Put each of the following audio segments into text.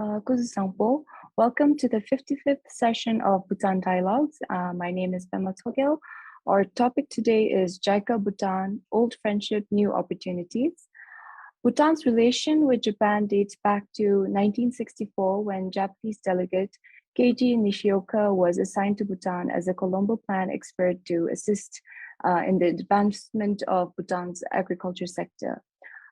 𝗕𝗵𝘂𝘀𝘀𝘀𝗀. Welcome to the 55th session of Bhutan Dialogues. My name is 𝗕𝗵𝘂𝘀𝘀𝘀𝗀. Our topic today is JICA-Bhutan, Old Friendship, New Opportunities. Bhutan's relation with Japan dates back to 1964 when Japanese delegate Keiji Nishioka was assigned to Bhutan as a Colombo Plan expert to assist in the advancement of Bhutan's agriculture sector.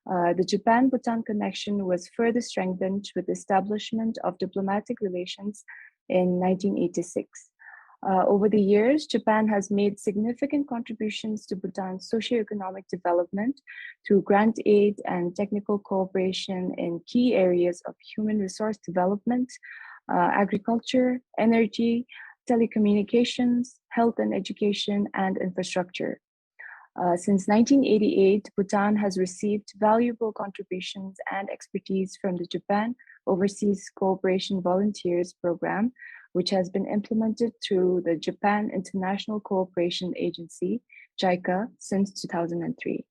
The Japan-Bhutan connection was further strengthened with the establishment of diplomatic relations in 1986. Over the years, Japan has made significant contributions to Bhutan's socioeconomic development through grant aid and technical cooperation in key areas of human resource development, agriculture, energy, telecommunications, health and education, and infrastructure. Since 1988, Bhutan has received valuable contributions and expertise from the Japan Overseas Cooperation Volunteers Program, which has been implemented through the Japan International Cooperation Agency, JICA, since 2003.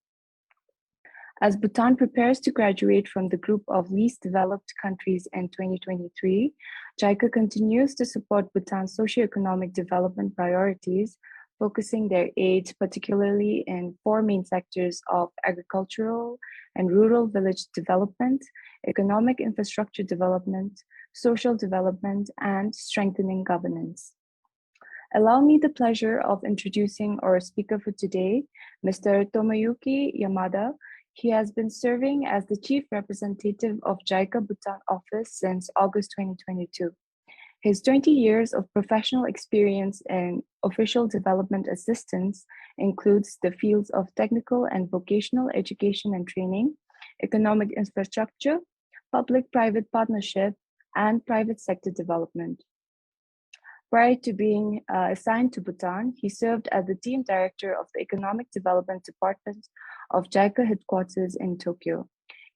As Bhutan prepares to graduate from the group of least developed countries in 2023, JICA continues to support Bhutan's socioeconomic development priorities, focusing their aid particularly in four main sectors of agricultural and rural village development, economic infrastructure development, social development, and strengthening governance. Allow me the pleasure of introducing our speaker for today, Mr. Tomoyuki Yamada. He has been serving as the Chief Representative of JICA-Bhutan office since August 2022. His 20 years of professional experience in official development assistance includes the fields of technical and vocational education and training, economic infrastructure, public-private partnership, and private sector development. Prior to being assigned to Bhutan, he served as the team director of the Economic Development Department of JICA headquarters in Tokyo.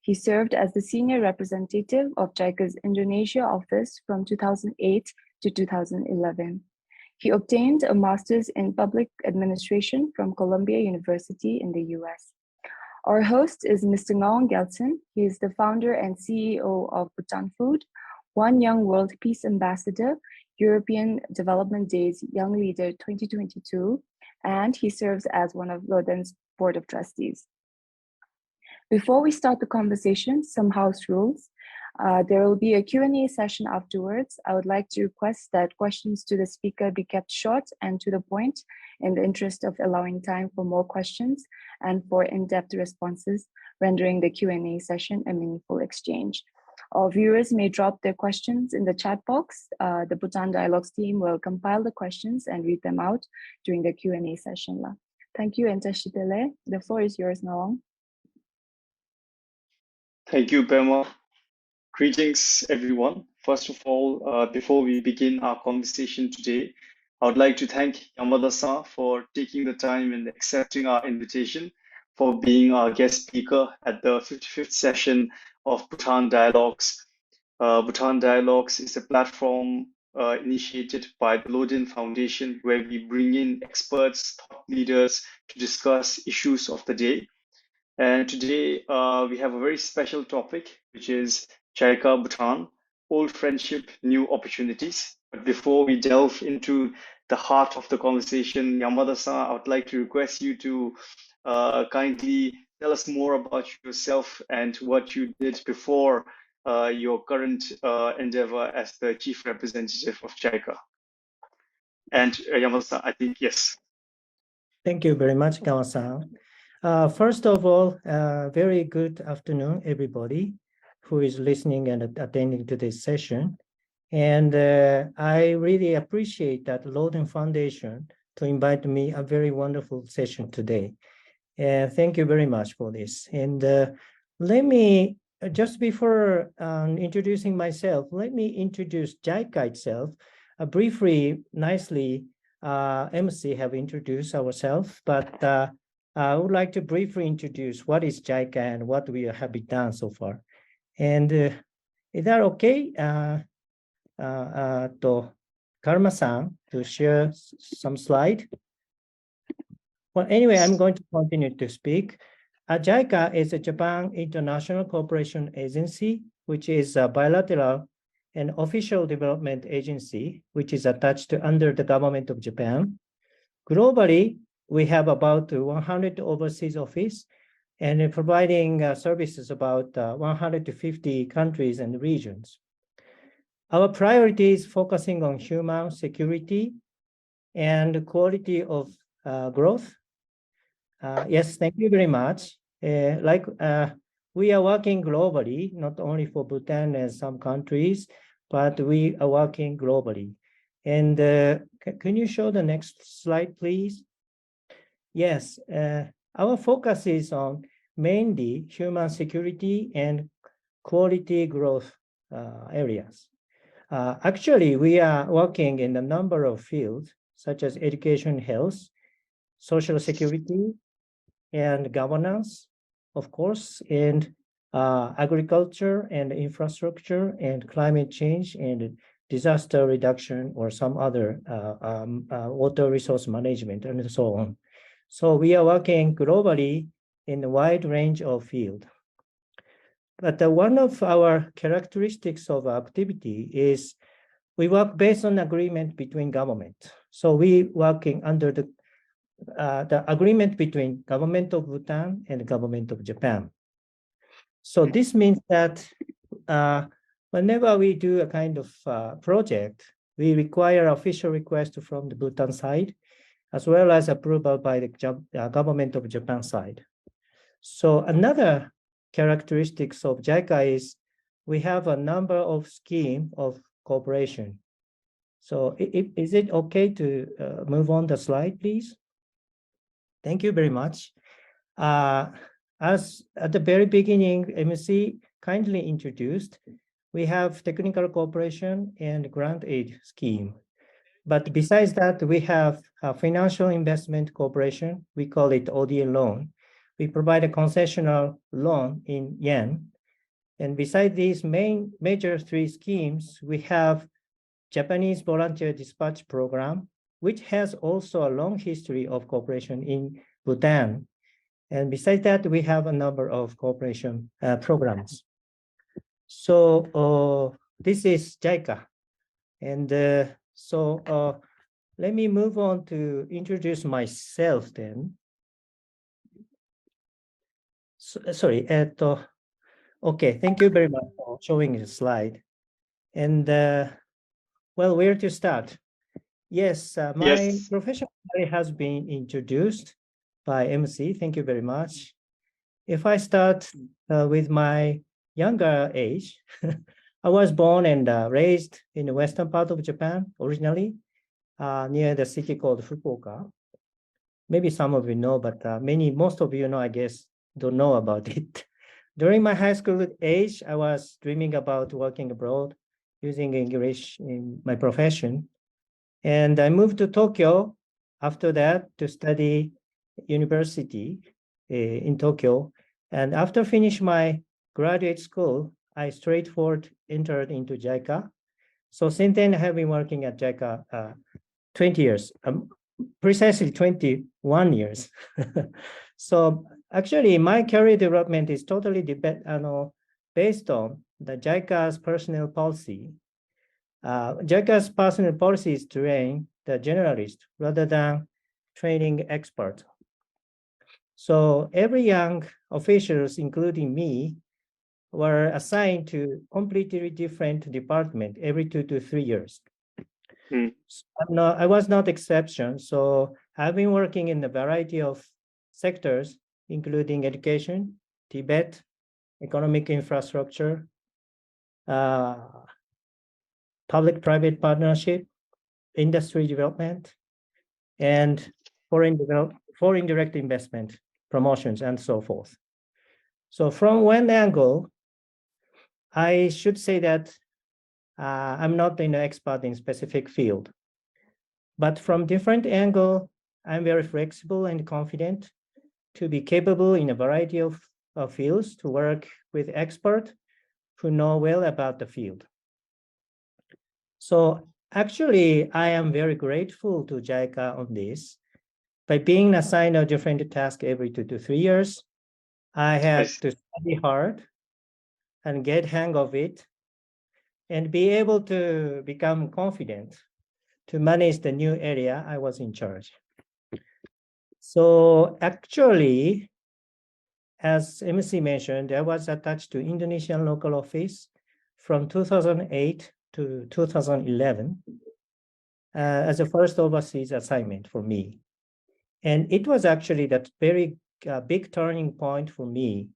He served as the senior representative of JICA's Indonesia office from 2008 to 2011. He obtained a master's in public administration from Columbia University in the US. Our host is Mr. Ngawang Gyeltshen. He is the founder and CEO of Bhutan Food, One Young World Peace Ambassador, European Development Day's Young Leader 2022, and he serves as one of LODEN's Board of Trustees. Before we start the conversation, some house rules. There will be a Q&A session afterwards. I would like to request that questions to the speaker be kept short and to the point in the interest of allowing time for more questions and for in-depth responses, rendering the Q&A session a meaningful exchange. Our viewers may drop their questions in the chat box. The Bhutan Dialogues team will compile the questions and read them out during the Q&A session. Thank you, 𝗕𝗵𝘂𝘀𝘀𝘀𝗀. The floor is yours, Ngawang. Thank you, 𝗕𝗵𝘂. Greetings, everyone. First of all, before we begin our conversation today, I would like to thank Yamada-san for taking the time and accepting our invitation for being our guest speaker at the 55th session of Bhutan Dialogues. Bhutan Dialogues is a platform initiated by the LODEN Foundation, where we bring in experts, thought leaders to discuss issues of the day. And today we have a very special topic, which is JICA-Bhutan, Old Friendship, New Opportunities. But before we delve into the heart of the conversation, Yamada-san, I would like to request you to kindly tell us more about yourself and what you did before your current endeavor as the Chief Representative of JICA. And Yamada-san, I think, yes. Thank you very much, Ngawang-san. First of all, very good afternoon, everybody who is listening and attending to this session. And I really appreciate that LODEN Foundation to invite me a very wonderful session today. Thank you very much for this. And let me, just before introducing myself, let me introduce JICA itself. Briefly, nicely, MC have introduced ourselves, but I would like to briefly introduce what is JICA and what we have done so far. And is that okay? To Karma-san to share some slide. Well, anyway, I'm going to continue to speak. JICA is a Japan International Cooperation Agency, which is a bilateral an official development agency, which is attached under the government of Japan. Globally, we have about 100 overseas offices and providing services about 150 countries and regions. Our priority is focusing on human security and quality of growth. Yes, thank you very much. We are working globally, not only for Bhutan and some countries, but we are working globally. And can you show the next slide, please? Yes, our focus is on mainly human security and quality growth areas. Actually, we are working in a number of fields, such as education, health, social security, and governance, of course, and agriculture and infrastructure and climate change and disaster reduction or some other water resource management and so on. So we are working globally in a wide range of fields. But one of our characteristics of activity is we work based on agreement between government. So we working under the agreement between government of Bhutan and the government of Japan. So this means that whenever we do a kind of project, we require official request from the Bhutan side, as well as approval by the government of Japan side. So another characteristics of JICA is we have a number of schemes of cooperation. So is it okay to move on the slide, please? Thank you very much. As at the very beginning, MC kindly introduced, we have technical cooperation and grant aid scheme. But besides that, we have a financial investment cooperation. We call it ODA loan. We provide a concessional loan in yen. And beside these major three schemes, we have Japanese volunteer dispatch program, which has also a long history of cooperation in Bhutan. And besides that, we have a number of cooperation programs. So this is JICA. And let me move on to introduce myself then. Sorry, okay, thank you very much for showing the slide. And well, where to start? Yes, my professional career has been introduced by MC. Thank you very much. If I start with my younger age, I was born and raised in the western part of Japan originally, near the city called Fukuoka. Maybe some of you know, but most of you know, I guess, don't know about it. During my high school age, I was dreaming about working abroad, using English in my profession. And I moved to Tokyo after that to study university in Tokyo. And after finishing my graduate school, I straightforward entered into JICA. So since then, I have been working at JICA 20 years, precisely 21 years. So actually, my career development is totally based on the JICA's personnel policy. JICA's personnel policy is to train the generalist rather than training expert. So every young officials, including me, were assigned to completely different department every 2 to 3 years. So I was not exception. So I've been working in a variety of sectors, including education, Tibet, economic infrastructure, public-private partnership, industry development, and foreign direct investment, promotions, and so forth. So from one angle, I should say that I'm not an expert in specific field, but from different angle, I'm very flexible and confident to be capable in a variety of fields to work with experts who know well about the field. So actually, I am very grateful to JICA on this. By being assigned a different task every 2 to 3 years, I had to study hard and get hang of it. and be able to become confident to manage the new area I was in charge. So actually, as MC mentioned, I was attached to Indonesian local office from 2008 to 2011 as a first overseas assignment for me. And it was actually that very big turning point for me.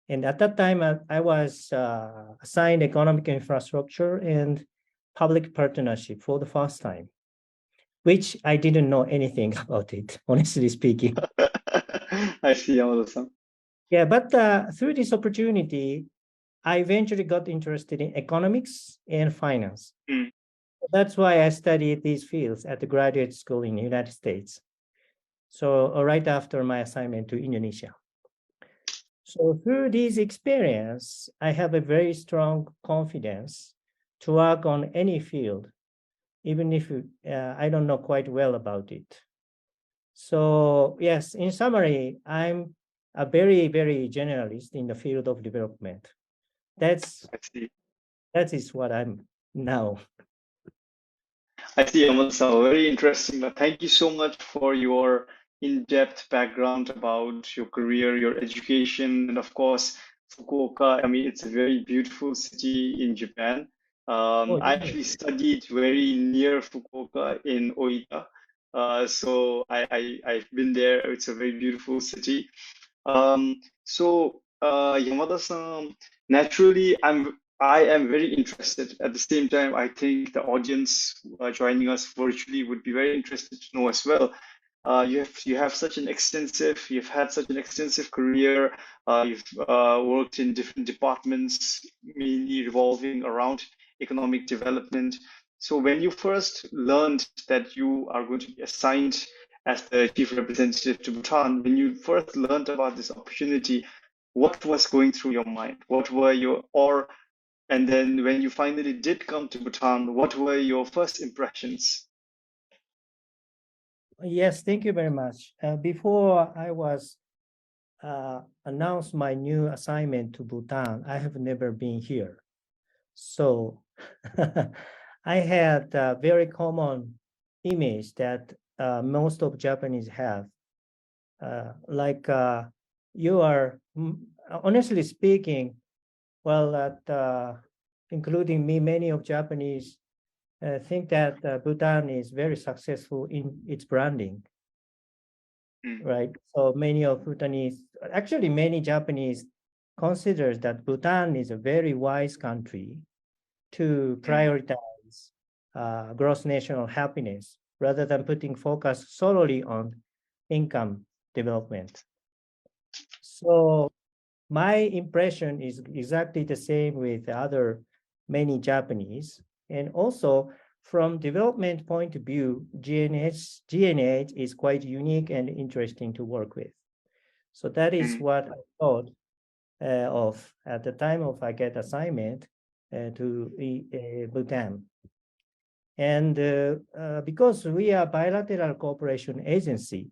And at that time, I was assigned economic infrastructure and public partnership for the first time, which I didn't know anything about it, honestly speaking. I see, Yamada-san. Yeah, but through this opportunity, I eventually got interested in economics and finance. Mm. That's why I studied these fields at the graduate school in the United States. So right after my assignment to Indonesia. So through this experience, I have a very strong confidence to work on any field, even if I don't know quite well about it. So yes, in summary, I'm a very, very generalist in the field of development. I see. That is what I'm now. I see, Yamada-san. Very interesting. Thank you so much for your in-depth background about your career, your education, and of course, Fukuoka. I mean, it's a very beautiful city in Japan. I actually studied very near Fukuoka in Oita. I've been there. It's a very beautiful city. Yamada-san, naturally, I am very interested. At the same time, I think the audience joining us virtually would be very interested to know as well. You've had such an extensive career. You've worked in different departments, mainly revolving around economic development. So when you first learned that you are going to be assigned as the chief representative to Bhutan, when you first learned about this opportunity, what was going through your mind? And then when you finally did come to Bhutan, what were your first impressions? Yes, thank you very much. Before I was announced my new assignment to Bhutan, I have never been here. So I had a very common image that most of Japanese have. You are, honestly speaking, well, including me, many of Japanese think that Bhutan is very successful in its branding, right? So many of Bhutanese, actually many Japanese consider that Bhutan is a very wise country to prioritize gross national happiness rather than putting focus solely on income development. So my impression is exactly the same with other many Japanese. And also from development point of view, GNH is quite unique and interesting to work with. So that is what I thought of at the time of I get assignment to Bhutan. And because we are bilateral cooperation agency,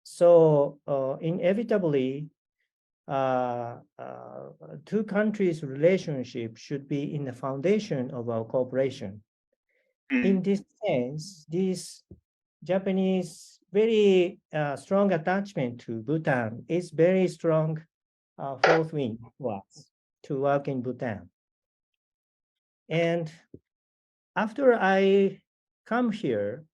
so inevitably, two countries' relationship should be in the foundation of our cooperation. In this sense, this Japanese very strong attachment to Bhutan is very strong fourth wing for us to work in Bhutan. And after I come here,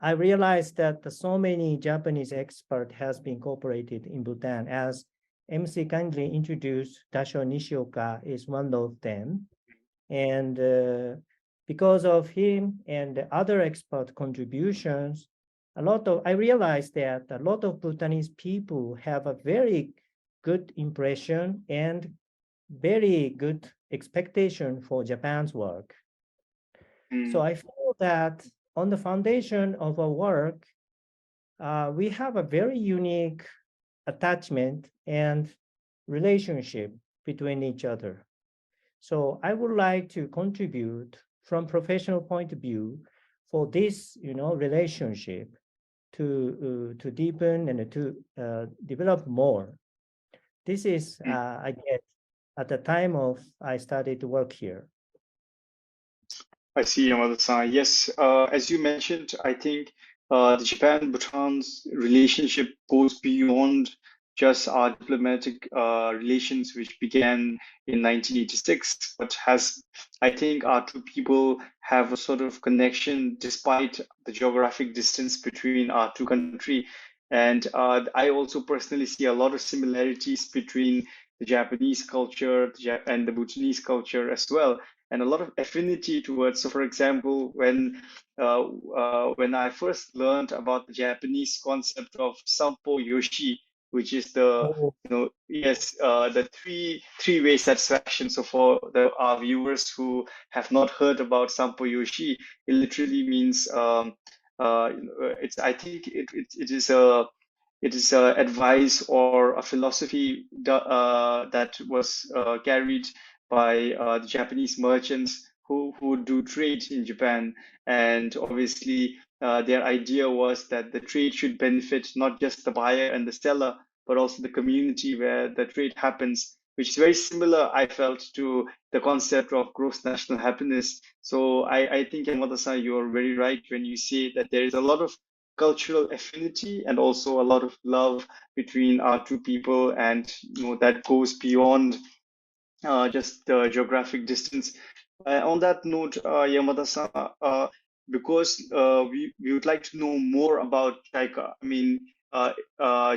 I realized that so many Japanese experts has been incorporated in Bhutan. As MC kindly introduced, Dasho Nishioka is one of them. And because of him and the other expert contributions, I realized that a lot of Bhutanese people have a very good impression and very good expectation for Japan's work. So I feel that on the foundation of our work, we have a very unique attachment and relationship between each other. So I would like to contribute from professional point of view for this, relationship to deepen and to develop more. This is, I guess, at the time of I started to work here. I see, Yamada-san. Yes, as you mentioned, I think the Japan-Bhutan's relationship goes beyond just our diplomatic relations, which began in 1986, but has, I think, our two people have a sort of connection despite the geographic distance between our two countries. And I also personally see a lot of similarities between the Japanese culture and the Bhutanese culture as well, and a lot of affinity towards. So, for example, when I first learned about the Japanese concept of 𝗕𝗵𝘂𝘀𝘀𝘀𝗀𝗃, which is the Oh, the three-way satisfaction. So for our viewers who have not heard about 𝗕𝗵𝘂𝘀𝘀𝘀𝗀𝗃, it literally means it's I think it is a advice or a philosophy that was carried by the Japanese merchants who do trade in Japan. And obviously, their idea was that the trade should benefit not just the buyer and the seller, but also the community where the trade happens, which is very similar, I felt, to the concept of gross national happiness. So I think, Yamada-san, you are very right when you say that there is a lot of cultural affinity and also a lot of love between our two people, and that goes beyond just the geographic distance. On that note, Yamada-san, because we would like to know more about JICA. I mean,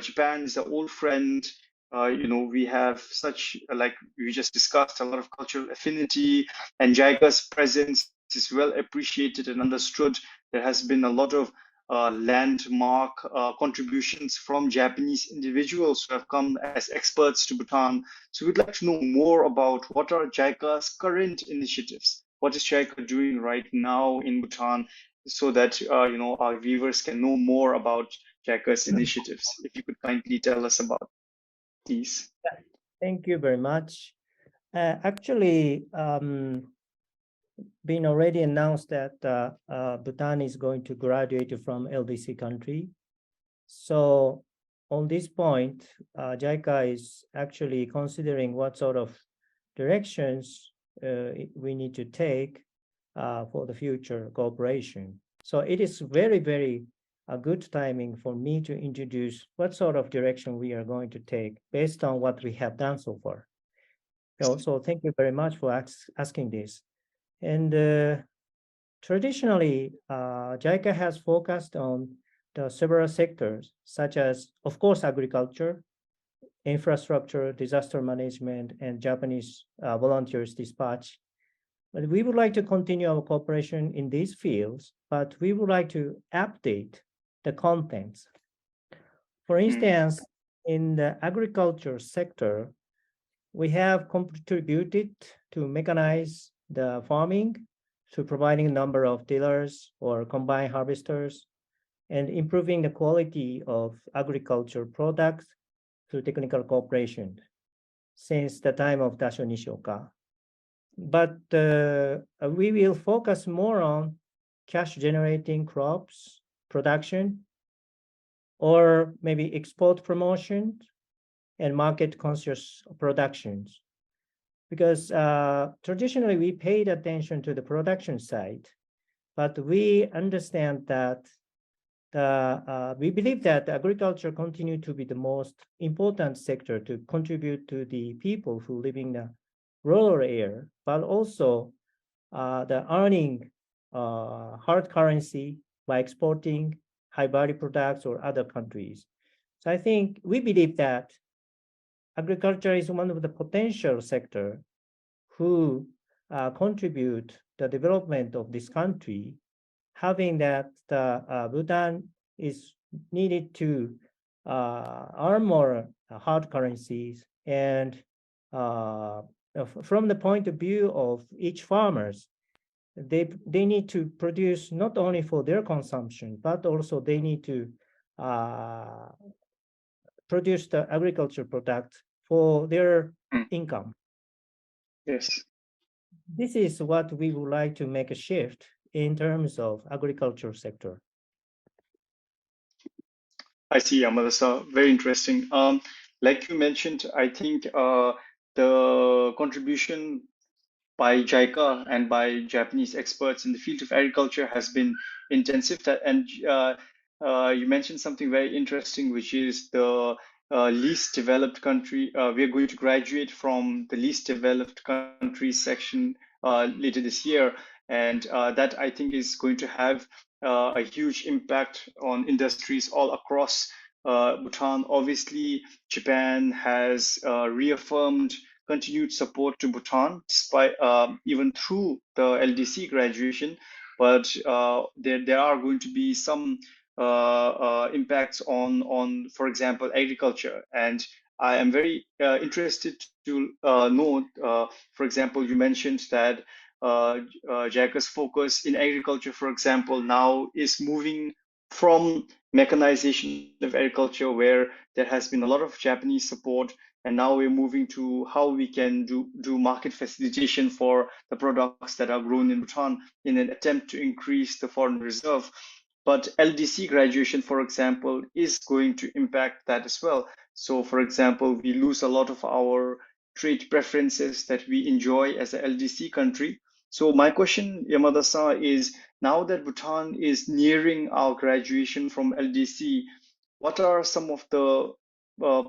Japan is an old friend. We have such, like we just discussed, a lot of cultural affinity, and JICA's presence is well appreciated and understood. There has been a lot of landmark contributions from Japanese individuals who have come as experts to Bhutan. So we'd like to know more about what are JICA's current initiatives. What is JICA doing right now in Bhutan, so that our viewers can know more about JICA's initiatives. If you could kindly tell us about these. thank you very much. Actually, been already announced that Bhutan is going to graduate from LDC country. So on this point, JICA is actually considering what sort of directions we need to take for the future cooperation. So it is very, very a good timing for me to introduce what sort of direction we are going to take based on what we have done so far. So thank you very much for asking this. And traditionally, JICA has focused on the several sectors, such as, of course, agriculture, infrastructure, disaster management, and Japanese volunteers dispatch. But we would like to continue our cooperation in these fields, but we would like to update the contents. For instance, in the agriculture sector, we have contributed to mechanize the farming through providing a number of tillers or combine harvesters and improving the quality of agriculture products through technical cooperation since the time of Dasho Nishioka. But we will focus more on cash-generating crops, production, or maybe export promotion and market-conscious productions. Because traditionally we paid attention to the production side, but we understand that we believe that agriculture continue to be the most important sector to contribute to the people who live in the rural area, but also the earning hard currency by exporting high-value products or other countries. So I think we believe that agriculture is one of the potential sector who contribute the development of this country, having that Bhutan is needed to earn more hard currencies, and from the point of view of each farmers, they need to produce not only for their consumption, but also they need to produce the agriculture product for their income. Yes. This is what we would like to make a shift in terms of agriculture sector. I see, Yamada-san. Very interesting. Like you mentioned, I think the contribution by JICA and by Japanese experts in the field of agriculture has been intensive. And you mentioned something very interesting, which is the least developed country. We are going to graduate from the least developed countries section later this year. And that I think is going to have a huge impact on industries all across Bhutan. Obviously, Japan has reaffirmed continued support to Bhutan, despite even through the LDC graduation. But there are going to be some impacts on, for example, agriculture. And I am very interested to know, for example, you mentioned that JICA's focus in agriculture, for example, now is moving from mechanization of agriculture, where there has been a lot of Japanese support, and now we're moving to how we can do market facilitation for the products that are grown in Bhutan in an attempt to increase the foreign reserve. But LDC graduation, for example, is going to impact that as well. So, for example, we lose a lot of our trade preferences that we enjoy as a LDC country. So my question, Yamada-san, is now that Bhutan is nearing our graduation from LDC, what are some of the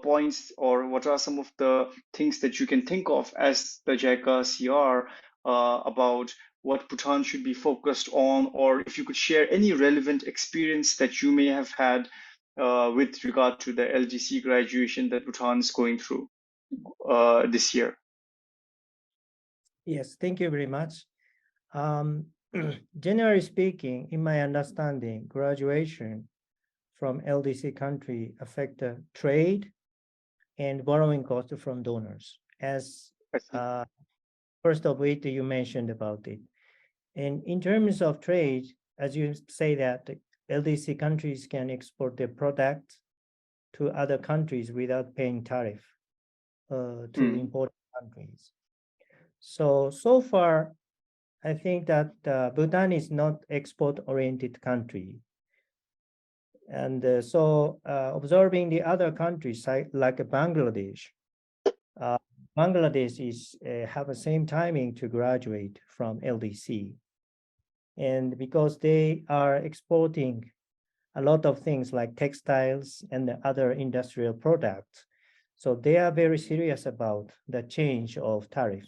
points, or what are some of the things that you can think of as the JICA CR about what Bhutan should be focused on, or if you could share any relevant experience that you may have had with regard to the LDC graduation that Bhutan is going through this year? Yes, thank you very much. Generally speaking, in my understanding, graduation from LDC country affect the trade and borrowing cost from donors. As first of it, you mentioned about it. And in terms of trade, as you say that LDC countries can export their products to other countries without paying tariff to importing countries. So far, I think that Bhutan is not export-oriented country. And observing the other countries like Bangladesh, Bangladesh is have the same timing to graduate from LDC. And because they are exporting a lot of things like textiles and the other industrial products, so they are very serious about the change of tariff.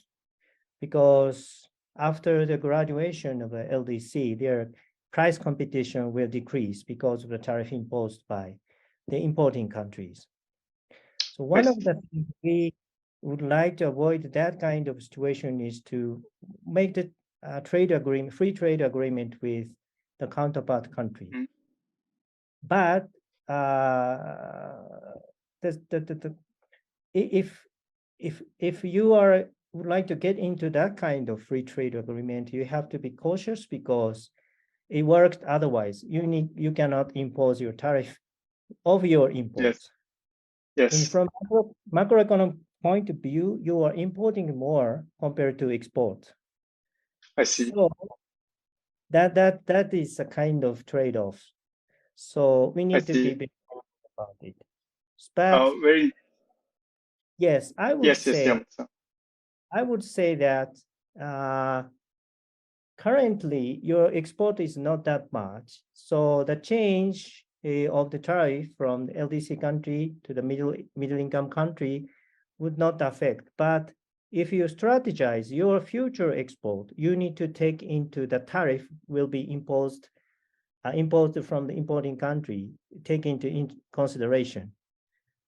Because after the graduation of the LDC, their price competition will decrease because of the tariff imposed by the importing countries. So one of the things we would like to avoid that kind of situation is to make the trade agreement, free trade agreement with the counterpart country. But if you would like to get into that kind of free trade agreement, you have to be cautious because it works otherwise. You cannot impose your tariff of your imports. Yes. And from macroeconomic point of view, you are importing more compared to export. I see. So that is a kind of trade-off. So we need to be very careful about it. But yes, I would say that currently your export is not that much. So the change of the tariff from the LDC country to the middle income country would not affect. But if you strategize your future export, you need to take into the tariff will be imposed from the importing country, take into consideration.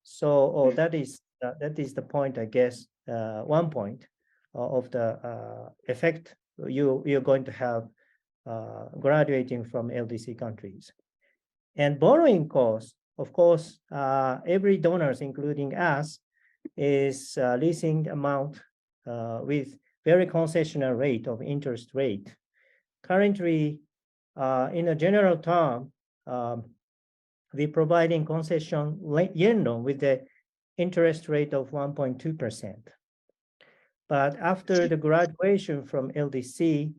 So that is the point, I guess. One point of the effect you're going to have graduating from LDC countries. And borrowing costs, of course, every donors, including us, is leasing amount with very concessional rate of interest rate. Currently, in a general term, we're providing concession yen loan with the interest rate of 1.2%. But after the graduation from LDC,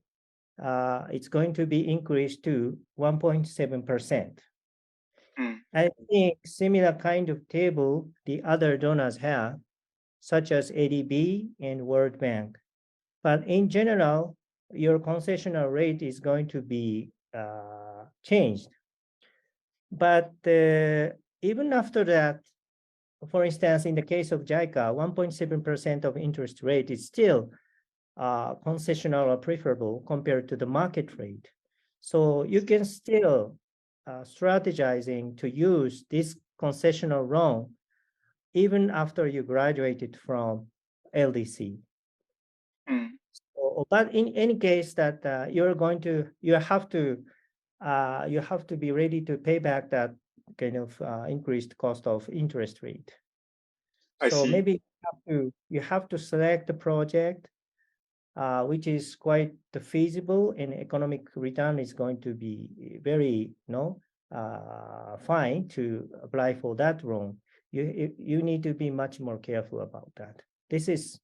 it's going to be increased to 1.7%. I think similar kind of table the other donors have, such as ADB and World Bank. But in general, your concessional rate is going to be changed. But even after that, for instance, in the case of JICA, 1.7% of interest rate is still concessional or preferable compared to the market rate. So you can still strategizing to use this concessional loan even after you graduated from LDC. So, but in any case that you have to be ready to pay back that kind of increased cost of interest rate. So maybe you have to select the project which is quite feasible, and economic return is going to be very fine to apply for that loan. You need to be much more careful about that. This is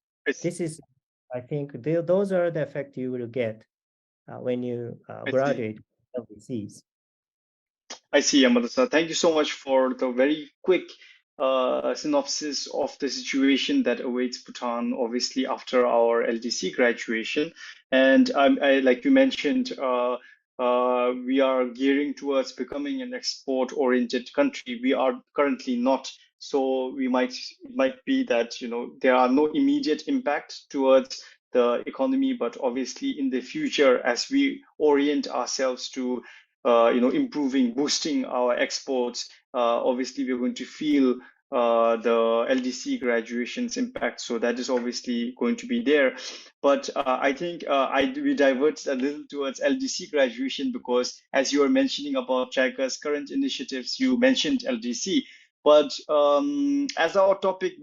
I think those are the effect you will get when you graduate LDCs. I see, Yamada-san. Thank you so much for the very quick synopsis of the situation that awaits Bhutan, obviously after our LDC graduation. And like you mentioned, we are gearing towards becoming an export-oriented country. We are currently not. So it might be that there are no immediate impact towards the economy, but obviously in the future, as we orient ourselves to improving, boosting our exports, obviously we're going to feel the LDC graduation's impact. So that is obviously going to be there. But I think we diverged a little towards LDC graduation because, as you were mentioning about JICA's current initiatives, you mentioned LDC. But as our topic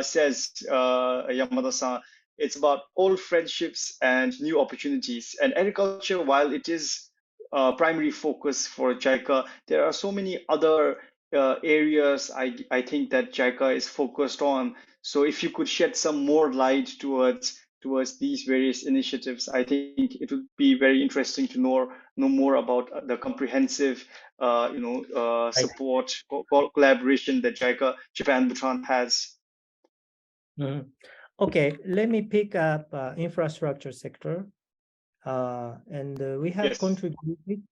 says, Yamada-san, it's about old friendships and new opportunities. And agriculture, while it is primary focus for JICA, there are so many other areas I think that JICA is focused on. So if you could shed some more light towards these various initiatives, I think it would be very interesting to know more about the comprehensive support collaboration that JICA Japan Bhutan has. Okay, let me pick up infrastructure sector. And we have contributed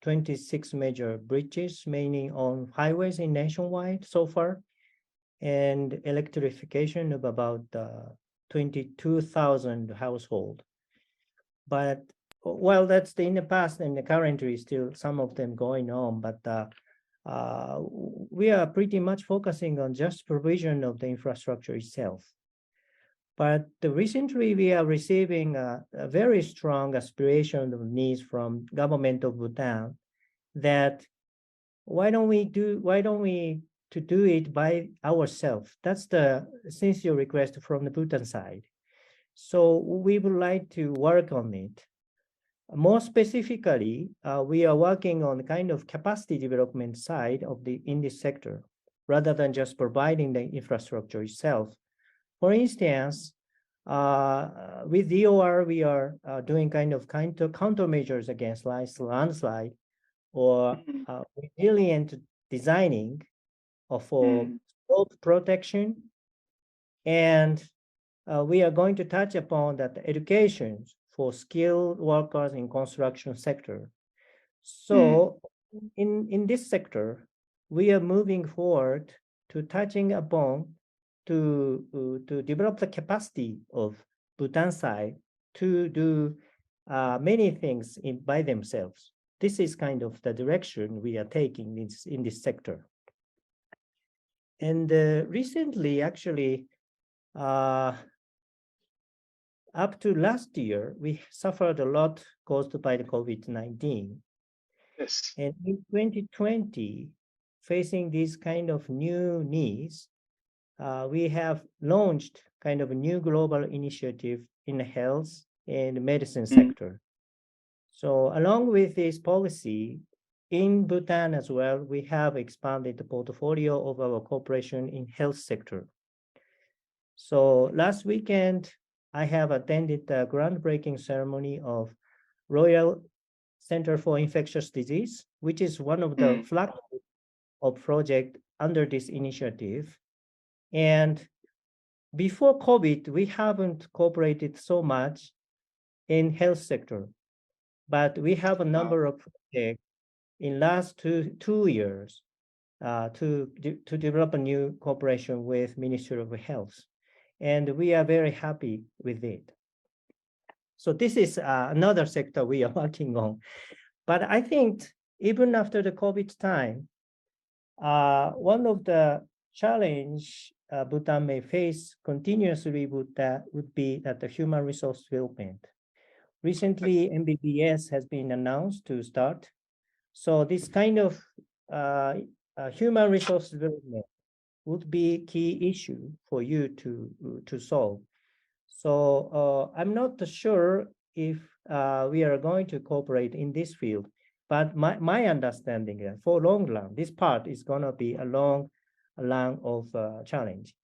26 major bridges, mainly on highways in nationwide so far, and electrification of about 22,000 households. But well, that's in the past, and currently still some of them going on, but we are pretty much focusing on just provision of the infrastructure itself. But recently we are receiving a very strong aspiration of needs from government of Bhutan that why don't we do it by ourselves? That's the sincere request from the Bhutan side. So we would like to work on it. More specifically, we are working on the kind of capacity development side of in this sector, rather than just providing the infrastructure itself. For instance, with DOR, we are doing kind of countermeasures against landslide or resilient designing for slope protection. And we are going to touch upon that education for skilled workers in construction sector. So in this sector, we are moving forward to touching upon to develop the capacity of Bhutan side to do many things by themselves. This is kind of the direction we are taking in this sector. And recently, actually, up to last year, we suffered a lot caused by the COVID-19. Yes. And in 2020, facing these kind of new needs, we have launched kind of a new global initiative in the health and medicine sector. So along with this policy, in Bhutan as well, we have expanded the portfolio of our cooperation in health sector. So last weekend, I have attended the groundbreaking ceremony of Royal Center for Infectious Disease, which is one of the flagship of project under this initiative. And before COVID, we haven't cooperated so much in health sector, but we have a number of projects in last two years to develop a new cooperation with Ministry of Health, and we are very happy with it. So this is another sector we are working on. But I think even after the COVID time, one of the challenge Bhutan may face continuously would be that the human resource development. Recently, MBBS has been announced to start. So this kind of human resource development would be key issue for you to solve. So I'm not sure if we are going to cooperate in this field, but my understanding is for long run, this part is going to be a long run of challenge.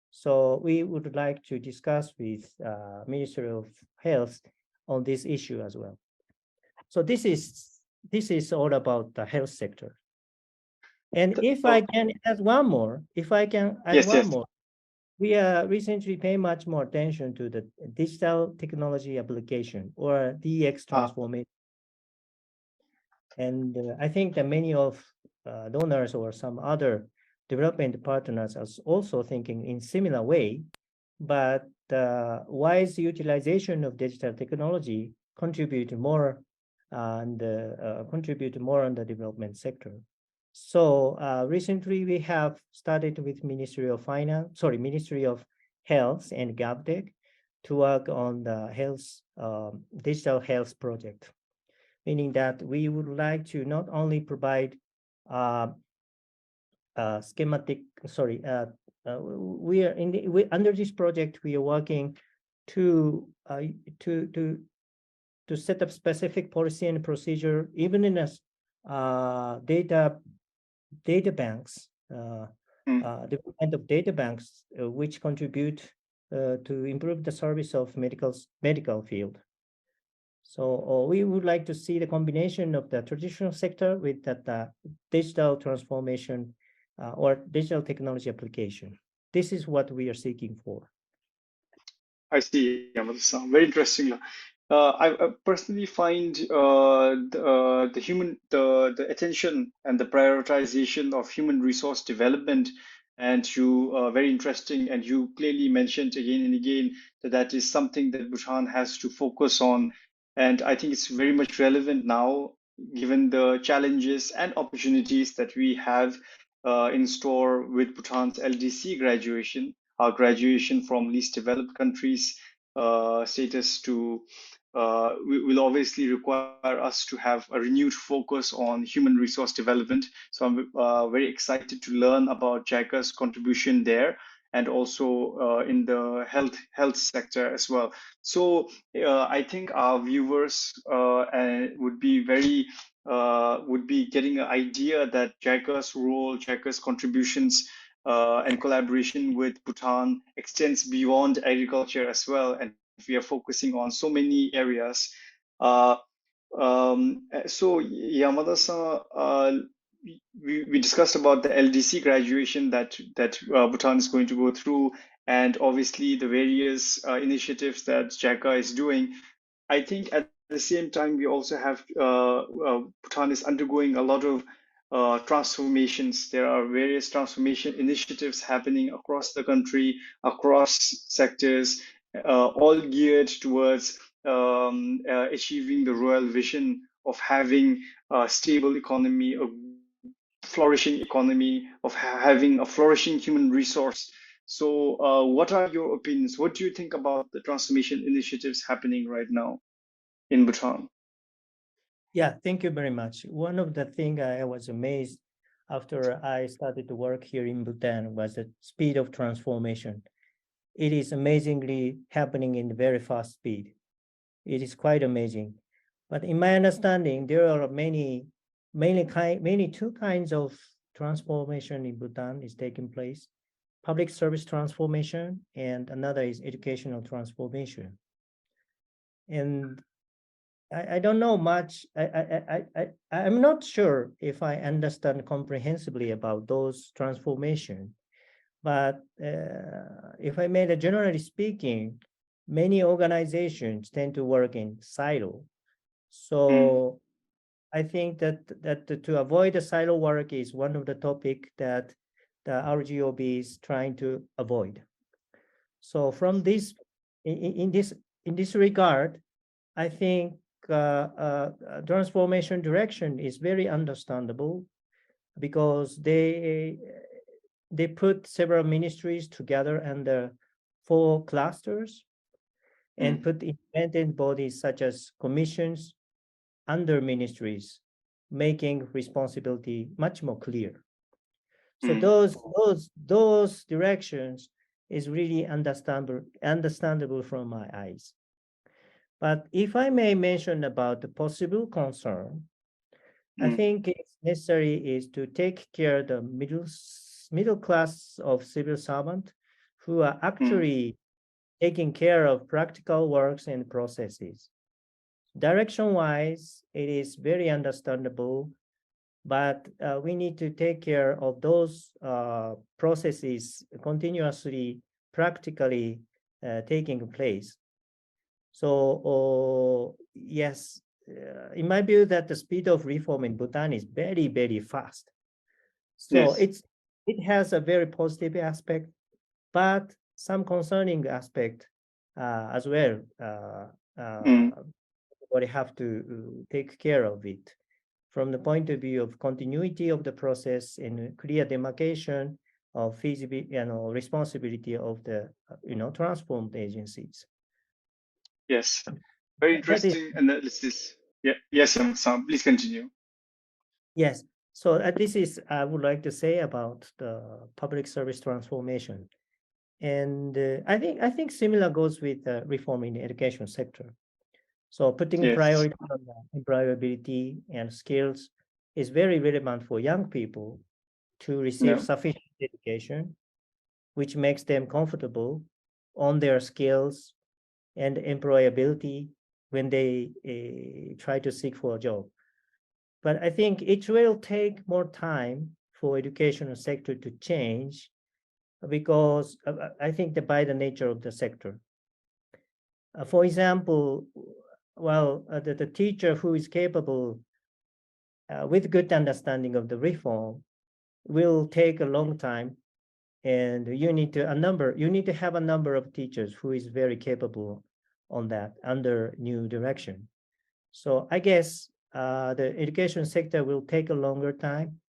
So we would like to discuss with Ministry of Health on this issue as well. So this is all about the health sector. And if I can add one more, more, we are recently paying much more attention to the digital technology application or DX transformation. And I think that many of donors or some other development partners are also thinking in similar way, but wise utilization of digital technology contribute more on the development sector. So recently we have started with Ministry of Health and GovTech to work on the health digital health project, meaning that we would like to not only provide schematic. We are under this project. We are working to set up specific policy and procedure, even in a data banks, development of data banks, which contribute to improve the service of medical field. So we would like to see the combination of the traditional sector with that digital transformation or digital technology application. This is what we are seeking for. I see, Yamada-san. Very interesting. I personally find the attention and the prioritization of human resource development and you very interesting. And you clearly mentioned again and again that is something that Bhutan has to focus on. And I think it's very much relevant now, given the challenges and opportunities that we have in store with Bhutan's LDC graduation, our graduation from least developed countries status to will obviously require us to have a renewed focus on human resource development. So I'm very excited to learn about JICA's contribution there and also in the health sector as well. So I think our viewers would be getting an idea that JICA's role, JICA's contributions and collaboration with Bhutan extends beyond agriculture as well, and we are focusing on so many areas. So Yamada-san, we discussed about the LDC graduation that Bhutan is going to go through, and obviously the various initiatives that JICA is doing. I think at the same time we also have Bhutan is undergoing a lot of transformations. There are various transformation initiatives happening across the country, across sectors, all geared towards achieving the royal vision of having a stable economy, a flourishing economy, of having a flourishing human resource. So what are your opinions? What do you think about the transformation initiatives happening right now in Bhutan? Yeah, thank you very much. One of the things I was amazed after I started to work here in Bhutan was the speed of transformation. It is amazingly happening in very fast speed. It is quite amazing. But in my understanding, there are mainly two kinds of transformation in Bhutan is taking place. Public service transformation and another is educational transformation. And I don't know much. I'm not sure if I understand comprehensively about those transformation, But if I may, generally speaking, many organizations tend to work in silo. So I think that to avoid the silo work is one of the topic that the RGOB is trying to avoid. So from this, in this regard, I think transformation direction is very understandable because they put several ministries together under 4 clusters and put independent bodies such as commissions under ministries, making responsibility much more clear. So those directions is really understandable from my eyes. But if I may mention about the possible concern, I think it's necessary is to take care of the middle class of civil servant who are actually taking care of practical works and processes. Direction-wise, it is very understandable, but we need to take care of those processes continuously, practically taking place. So yes, in my view, that the speed of reform in Bhutan is very, very fast. So Yes. it has a very positive aspect, but some concerning aspect as well. But have to take care of it from the point of view of continuity of the process and clear demarcation of feasibility and responsibility of the transformed agencies. Yes, very interesting analysis. Yeah, yes, Sam, please continue. Yes, so this is I would like to say about the public service transformation, and I think similar goes with reform in the education sector. So putting priority on employability and skills is very relevant for young people to receive sufficient education, which makes them comfortable on their skills and employability when they try to seek for a job. But I think it will take more time for educational sector to change because I think that by the nature of the sector. For example, well, the teacher who is capable with good understanding of the reform will take a long time, and you need to have a number of teachers who is very capable on that under new direction. So I guess the education sector will take a longer time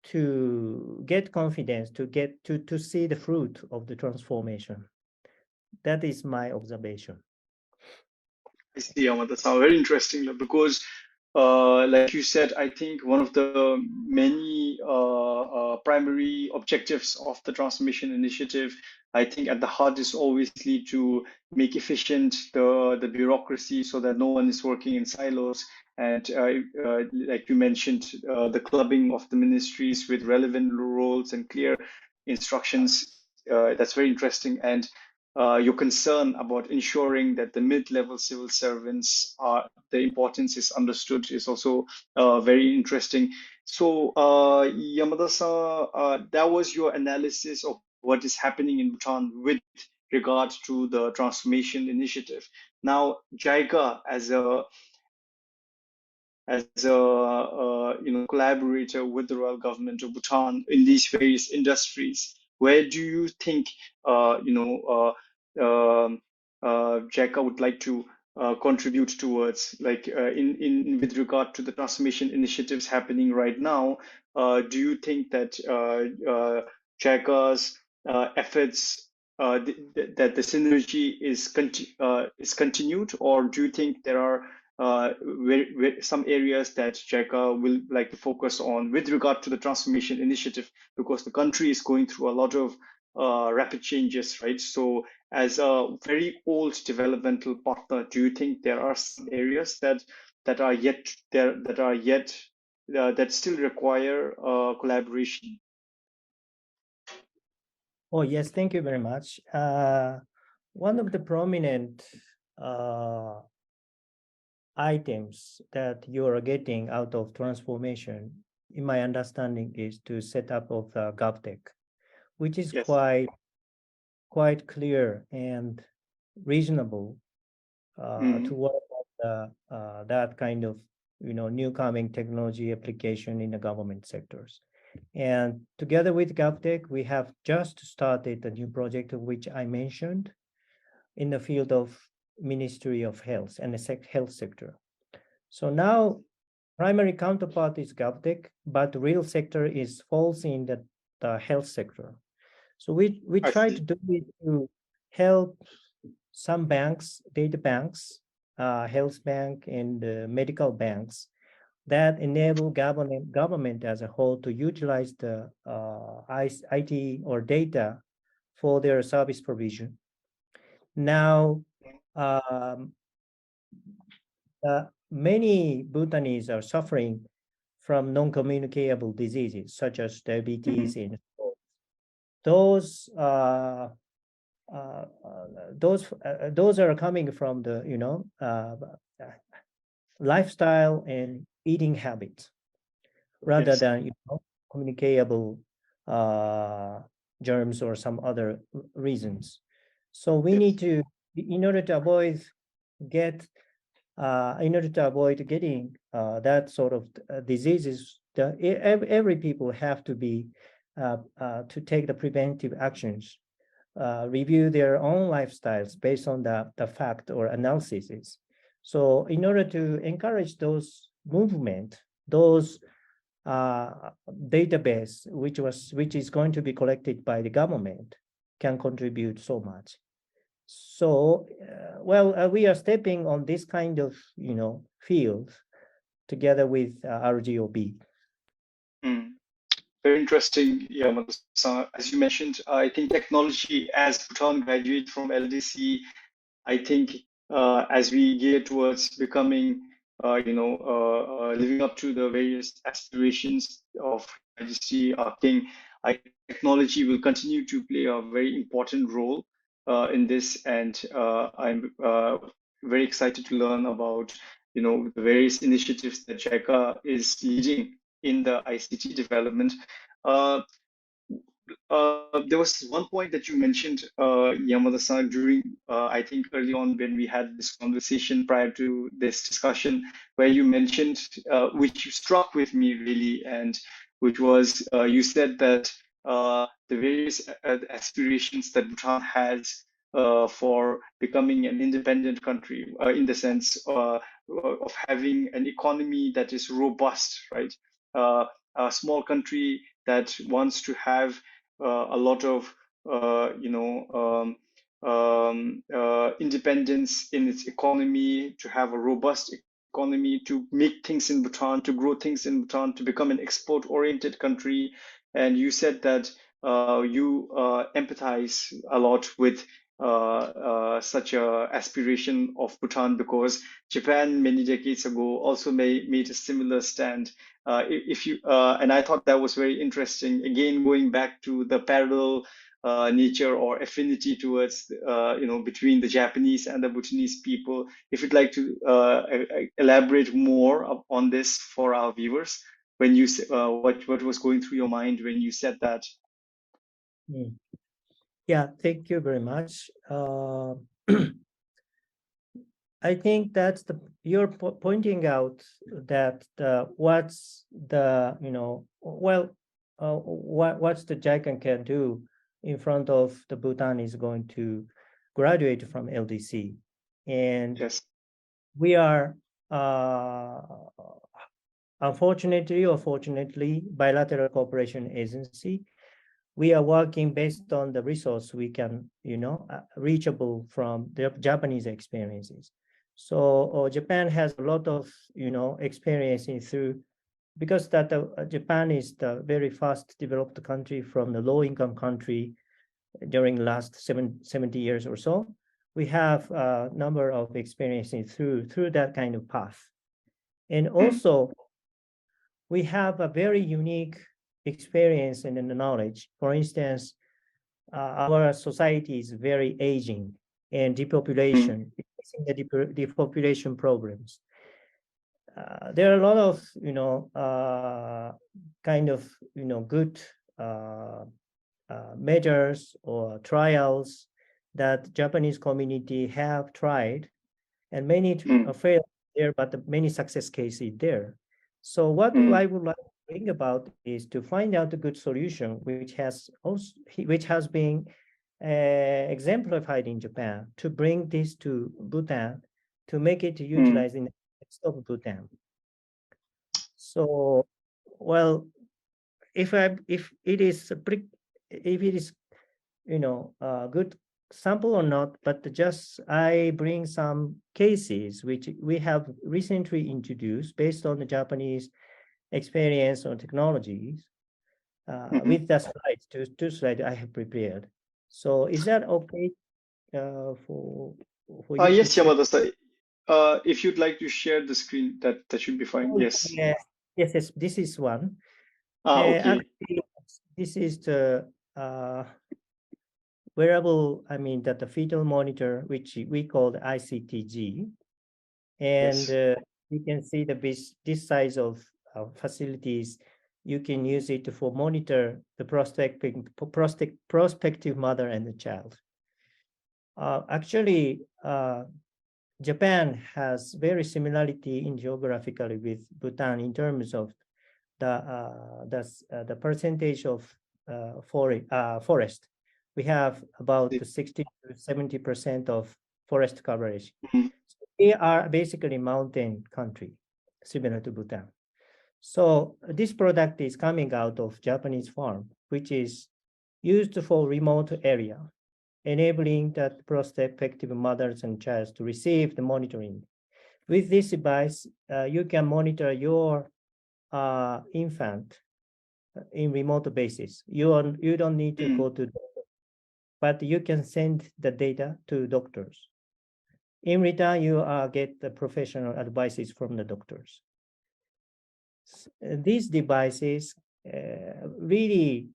to get confidence, to get to see the fruit of the transformation. That is my observation. I see, Yamada. That's very interesting because, like you said, I think one of the many primary objectives of the transformation initiative, I think at the heart is obviously to make efficient the bureaucracy so that no one is working in silos. And like you mentioned, the clubbing of the ministries with relevant roles and clear instructions. That's very interesting. And your concern about ensuring that the mid-level civil servants the importance is understood is also very interesting. So Yamada-san, that was your analysis of what is happening in Bhutan with regard to the transformation initiative. Now, JICA as a collaborator with the royal government of Bhutan in these various industries, where do you think JICA would like to contribute towards, like in with regard to the transformation initiatives happening right now? Do you think that JICA's efforts that the synergy is continued, or do you think there are some areas that JICA will like to focus on with regard to the transformation initiative, because the country is going through a lot of rapid changes, right? So as a very old developmental partner, do you think there are some areas that still require collaboration? Oh, yes, thank you very much. One of the prominent items that you are getting out of transformation, in my understanding, is to set up of the GovTech, which is Yes. quite clear and reasonable to work on that kind of new coming technology application in the government sectors. And together with GovTech, we have just started a new project which I mentioned in the field of Ministry of Health and the health sector. So now primary counterpart is GovTech, but the real sector falls in the health sector. So we try to do it to help some banks, data banks, health bank and medical banks that enable government as a whole to utilize the IT or data for their service provision. Now, many Bhutanese are suffering from non-communicable diseases such as diabetes and those are coming from the lifestyle and eating habits rather than communicable germs or some other reasons. So we need to, in order to avoid getting that sort of diseases, every people have to be to take the preventive actions, review their own lifestyles based on the fact or analyses. So in order to encourage those movement, those database which is going to be collected by the government can contribute so much. So we are stepping on this kind of field together with RGOB. Very interesting, Yamada-san. As you mentioned, I think technology, as Bhutan graduates from LDC, I think as we gear towards becoming, living up to the various aspirations of Majesty, our King, technology will continue to play a very important role in this, and I'm very excited to learn about the various initiatives that JICA is leading in the ICT development. There was one point that you mentioned, Yamada-san, during I think early on when we had this conversation prior to this discussion, where you mentioned, which struck with me really, and which was you said that the various aspirations that Bhutan has for becoming an independent country, in the sense of having an economy that is robust, right? A small country that wants to have a lot of independence in its economy, to have a robust economy, to make things in Bhutan, to grow things in Bhutan, to become an export-oriented country. And you said that you empathize a lot with such a aspiration of Bhutan, because Japan many decades ago also made a similar stand. And I thought that was very interesting. Again, going back to the parallel nature or affinity towards between the Japanese and the Bhutanese people. If you'd like to elaborate more on this for our viewers, when you what was going through your mind when you said that? Yeah, thank you very much. I think that's you're pointing out that what's the what's the JICA can do in front of the Bhutan is going to graduate from LDC, and yes, we are unfortunately or fortunately bilateral cooperation agency. We are working based on the resource we can reachable from the Japanese experiences. So Japan has a lot of experience through, because that Japan is the very fast developed country from the low income country during the last 70 years or so. We have a number of experiences through that kind of path. And also we have a very unique experience and the knowledge. For instance, our society is very aging and depopulation, facing the depopulation problems. There are a lot of, kind of, good measures or trials that Japanese community have tried, and many failed there, but many success cases there. So what I would like to bring about is to find out a good solution which has been exemplified in Japan, to bring this to Bhutan, to make it utilized in the context of Bhutan. So, well, if it is a good sample or not, but just I bring some cases which we have recently introduced based on the Japanese experience or technologies with the slides, two slides I have prepared. So is that okay for you? Yes, Yamada-san. If you'd like to share the screen, that should be fine. Yes. Yes. This is one. Okay. Actually, this is the wearable, that the fetal monitor, which we call the ICTG. And you can see this size of facilities. You can use it for monitor the prospective mother and the child. Actually, Japan has very similarity in geographically with Bhutan in terms of the percentage of forest. We have about 60 to 70% of forest coverage. So they are basically mountain country, similar to Bhutan. So this product is coming out of Japanese farm, which is used for remote area, enabling that prospective mothers and childs to receive the monitoring. With this device, you can monitor your infant in remote basis. You don't need to go to doctor, but you can send the data to doctors. In return, you get the professional advices from the doctors. These devices really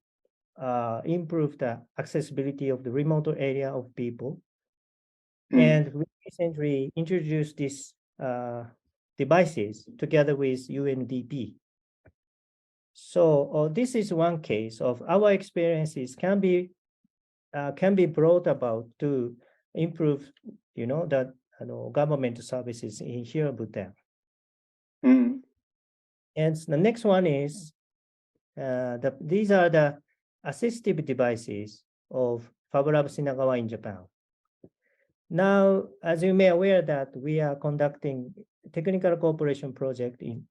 improve the accessibility of the remote area of people. And we recently introduced these devices together with UNDP. So this is one case of our experiences can be brought about to improve, the government services in here Bhutan. And the next one is these are the assistive devices of 𝗕𝗶𝘶𝘂𝘀𝘀𝗀𝗀 Shinagawa in Japan. Now, as you may aware that we are conducting technical cooperation project in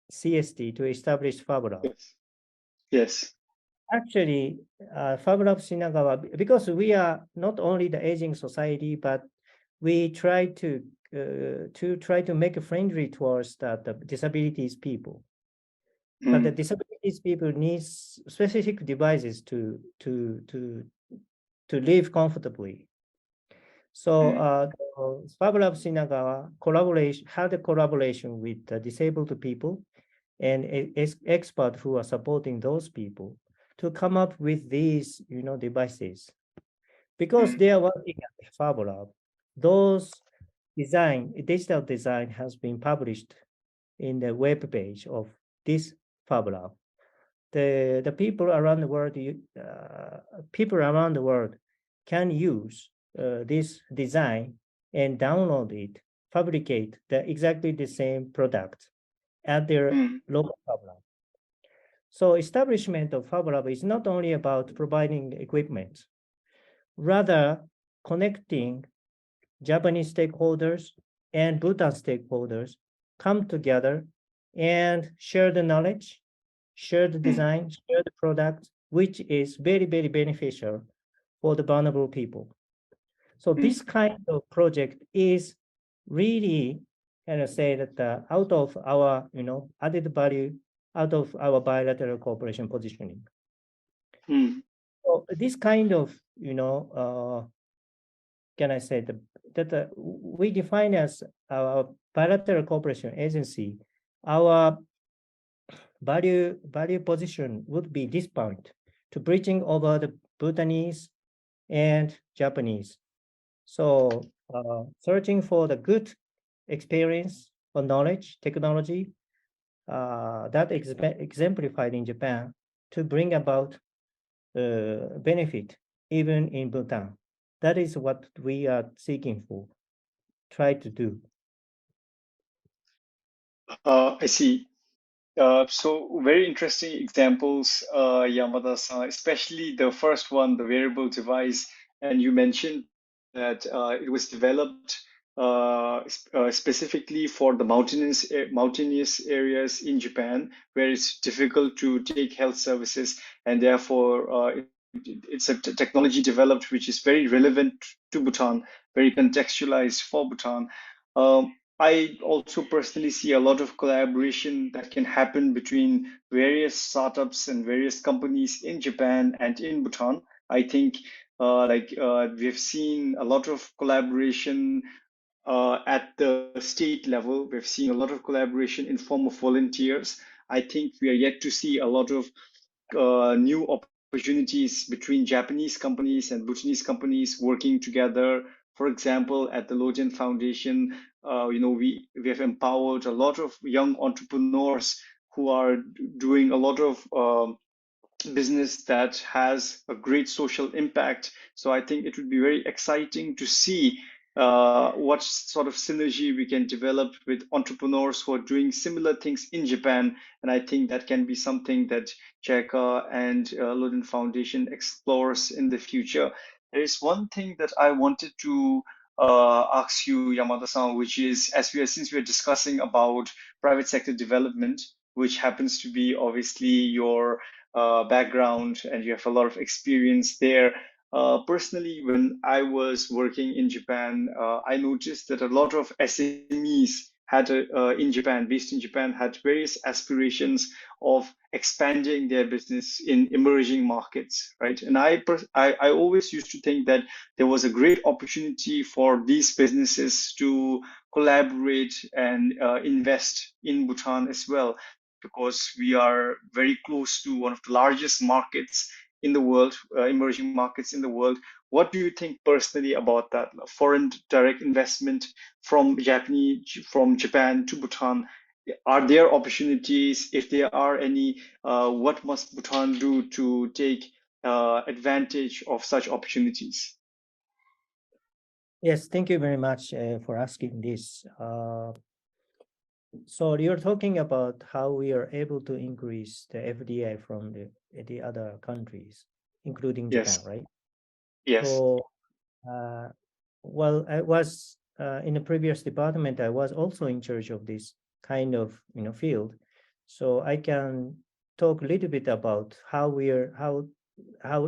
CST to establish 𝗕𝗶𝘶𝘂𝘀𝘀𝗀𝗀. Yes. Actually, 𝗕𝗶𝘶𝘂𝘂𝘀𝘀𝗀𝗀 Shinagawa, because we are not only the aging society, but we try to make it friendly towards the disabilities people. But the disabilities people need specific devices to live comfortably. So 𝗕𝗶𝘶𝘂𝘂𝘀𝘀𝗀𝗀 had a collaboration with disabled people and experts who are supporting those people to come up with these, devices. Because they are working at 𝗕𝗶𝘶𝘂𝘂𝘀𝘀𝗀𝗀, those digital design has been published in the web page of this 𝗕𝗶𝘶𝘂𝘂𝘀𝘀𝗀𝗀. The people around the world can use this design and download it, fabricate exactly the same product at their local 𝗕𝗶𝘶𝘂𝘂𝘀𝗀. So establishment of 𝗕𝗶𝘶𝘂𝘂𝘂𝘀 is not only about providing equipment, rather connecting Japanese stakeholders and Bhutan stakeholders come together and share the knowledge, share the design, share the product, which is very, very beneficial for the vulnerable people. So this kind of project is really, say that out of our, added value, out of our bilateral cooperation positioning. So this kind of, that we define as our bilateral cooperation agency, our value position would be this point, to bridging over the Bhutanese and Japanese. So searching for the good experience or knowledge, technology that exemplified in Japan to bring about benefit even in Bhutan. That is what we are seeking for, try to do. I see. So very interesting examples, Yamada-san, especially the first one, the wearable device. And you mentioned that it was developed specifically for the mountainous areas in Japan, where it's difficult to take health services, and therefore it's a technology developed which is very relevant to Bhutan, very contextualized for Bhutan. I also personally see a lot of collaboration that can happen between various startups and various companies in Japan and in Bhutan. I think we've seen a lot of collaboration at the state level. We've seen a lot of collaboration in form of volunteers. I think we are yet to see a lot of new opportunities between Japanese companies and Bhutanese companies working together. For example, at the Loden Foundation, we have empowered a lot of young entrepreneurs who are doing a lot of business that has a great social impact. So I think it would be very exciting to see what sort of synergy we can develop with entrepreneurs who are doing similar things in Japan. And I think that can be something that JICA and Loden Foundation explores in the future. There is one thing that I wanted to ask you, Yamada-san, which is, since we are discussing about private sector development, which happens to be obviously your background and you have a lot of experience there. Personally, when I was working in Japan, I noticed that a lot of SMEs based in Japan, had various aspirations of expanding their business in emerging markets, right? And I always used to think that there was a great opportunity for these businesses to collaborate and invest in Bhutan as well, because we are very close to one of the largest markets in the world, emerging markets in the world. What do you think personally about that foreign direct investment from Japan to Bhutan? Are there opportunities? If there are any, what must Bhutan do to take advantage of such opportunities? Yes, thank you very much for asking this. So you're talking about how we are able to increase the FDI from the other countries, including Japan, Yes. right? Yes. So, well, I was in the previous department, I was also in charge of this kind of field. So I can talk a little bit about how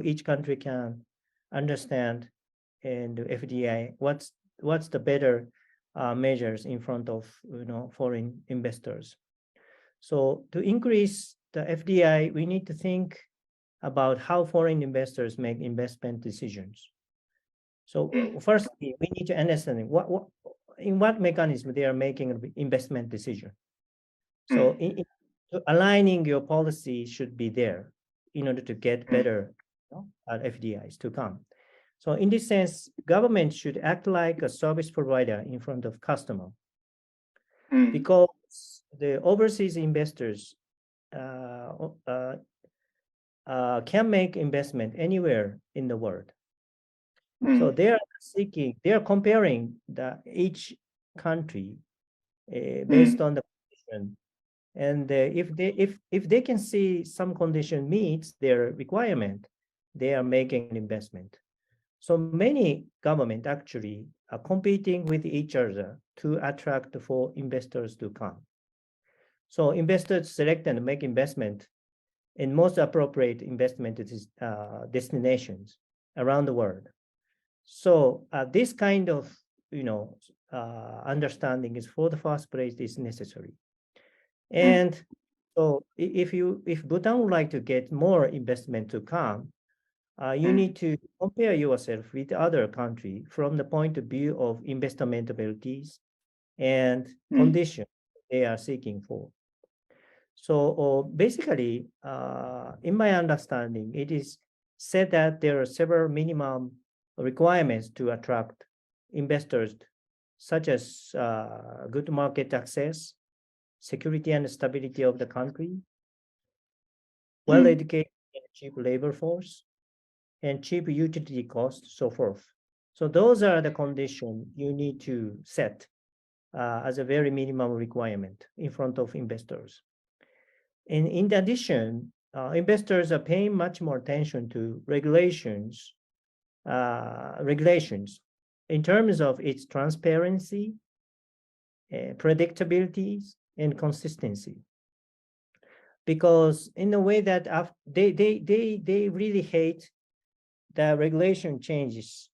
each country can understand and FDI. What's the better measures in front of foreign investors. So to increase the FDI, we need to think about how foreign investors make investment decisions. So first, we need to understand in what mechanism they are making an investment decision. So aligning your policy should be there in order to get better FDIs to come. So in this sense, government should act like a service provider in front of customer, because the overseas investors can make investment anywhere in the world. So they are comparing each country based on the condition, and if they can see some condition meets their requirement, they are making an investment. So many government actually are competing with each other to attract for investors to come. So investors select and make investment in most appropriate investment destinations around the world. So this kind of understanding is, for the first place, is necessary. And so if Bhutan would like to get more investment to come, you need to compare yourself with other countries from the point of view of investment abilities and conditions they are seeking for. So basically, in my understanding, it is said that there are several minimum requirements to attract investors, such as good market access, security and stability of the country, well-educated and cheap labor force, and cheap utility cost, so forth. So those are the conditions you need to set as a very minimum requirement in front of investors. And in addition, investors are paying much more attention to regulations in terms of its transparency, predictability, and consistency. Because in a way that they really hate the regulation changes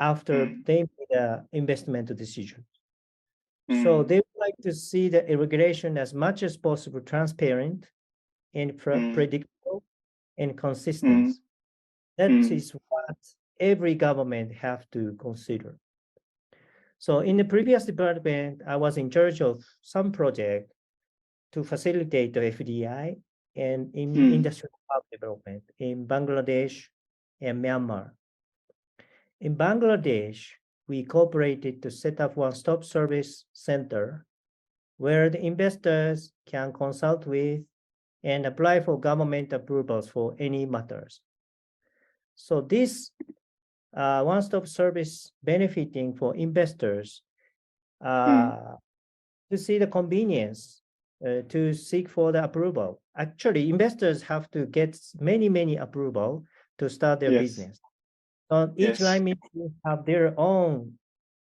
after they made an investment decision. So they would like to see the regulation as much as possible transparent and predictable and consistent. That is what every government have to consider. So in the previous department, I was in charge of some project to facilitate the FDI and in industrial hub development in Bangladesh and Myanmar. In Bangladesh, we cooperated to set up one-stop service center where the investors can consult with and apply for government approvals for any matters. So this one-stop service benefiting for investors to see the convenience to seek for the approval. Actually, investors have to get many approval to start their business. So each line meeting have their own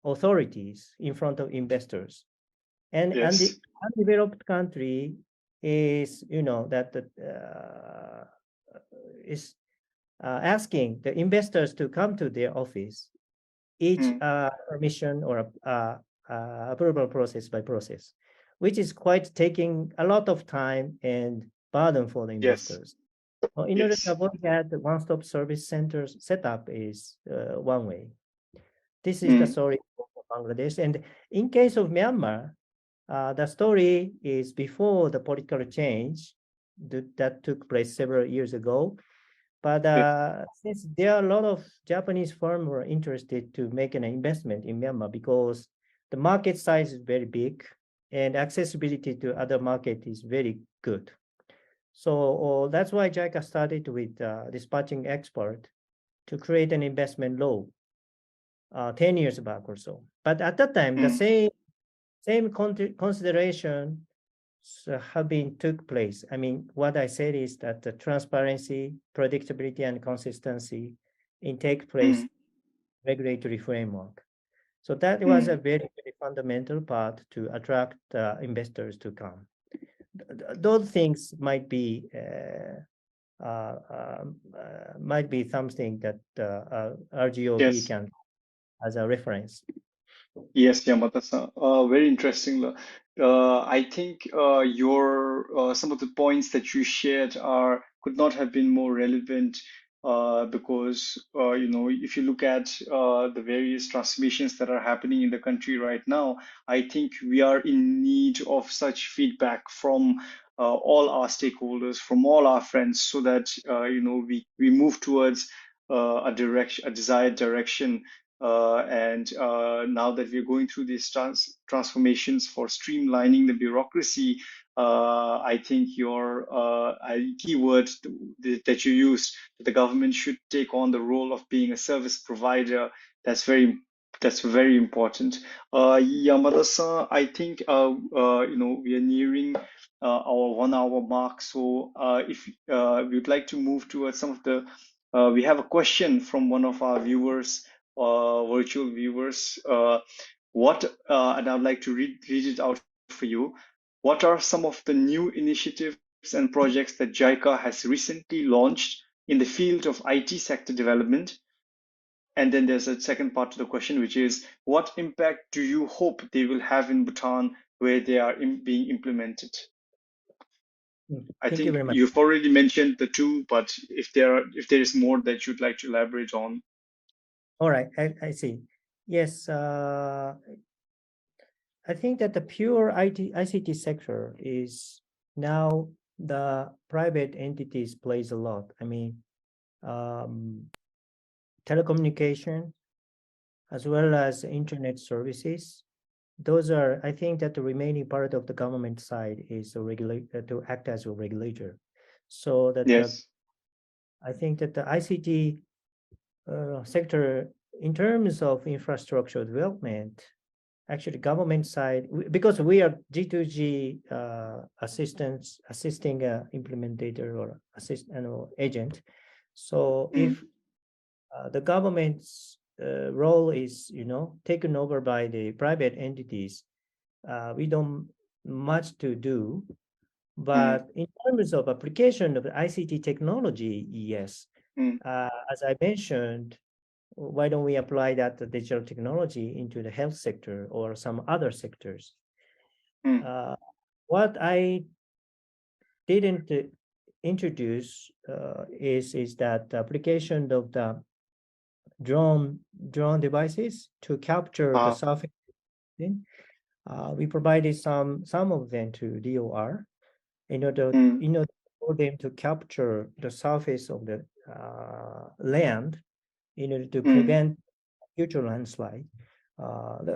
authorities in front of investors. And the undeveloped country is, is asking the investors to come to their office, each permission or approval process by process, which is quite taking a lot of time and burden for the investors. Well, in order to avoid that, the one-stop service centers setup is one way. This is the story of Bangladesh. And in case of Myanmar, the story is before the political change that took place several years ago. But since there are a lot of Japanese firms who are interested to make an investment in Myanmar because the market size is very big and accessibility to other market is very good. So that's why JICA started with dispatching expert to create an investment law 10 years back or so. But at that time, the same consideration have been took place. I mean, what I said is that the transparency, predictability, and consistency in take place regulatory framework. So that was a very fundamental part to attract investors to come. Those things might be something that RGOB can as a reference. Yes, Yamada-san. Very interesting. I think your some of the points that you shared could not have been more relevant because if you look at the various transformations that are happening in the country right now, I think we are in need of such feedback from all our stakeholders, from all our friends, so that we move towards a desired direction. And now that we're going through these transformations for streamlining the bureaucracy, I think your keyword that you used, that the government should take on the role of being a service provider, that's very important. Yamada-san, I think we are nearing our 1 hour mark. So if we'd like to move towards some of the, we have a question from one of our viewers. Virtual viewers, and I'd like to read it out for you. What are some of the new initiatives and projects that JICA has recently launched in the field of IT sector development? And then there's a second part to the question, which is, what impact do you hope they will have in Bhutan where they are being implemented? I think you've already mentioned the two, but if there is more that you'd like to elaborate on. All right, I see. Yes, I think that the pure ICT sector is now the private entities plays a lot. I mean, telecommunication, as well as internet services. Those are, I think that the remaining part of the government side is to act as a regulator. So that I think that the ICT sector, in terms of infrastructure development, actually government side, because we are G2G assisting implementator or agent. So if the government's role is, taken over by the private entities, we don't much to do. But in terms of application of ICT technology, yes. As I mentioned, why don't we apply that digital technology into the health sector or some other sectors? What I didn't introduce is that the application of the drone devices to capture the surface. We provided some of them to DOR in order for them to capture the surface of the land in order to prevent future landslide.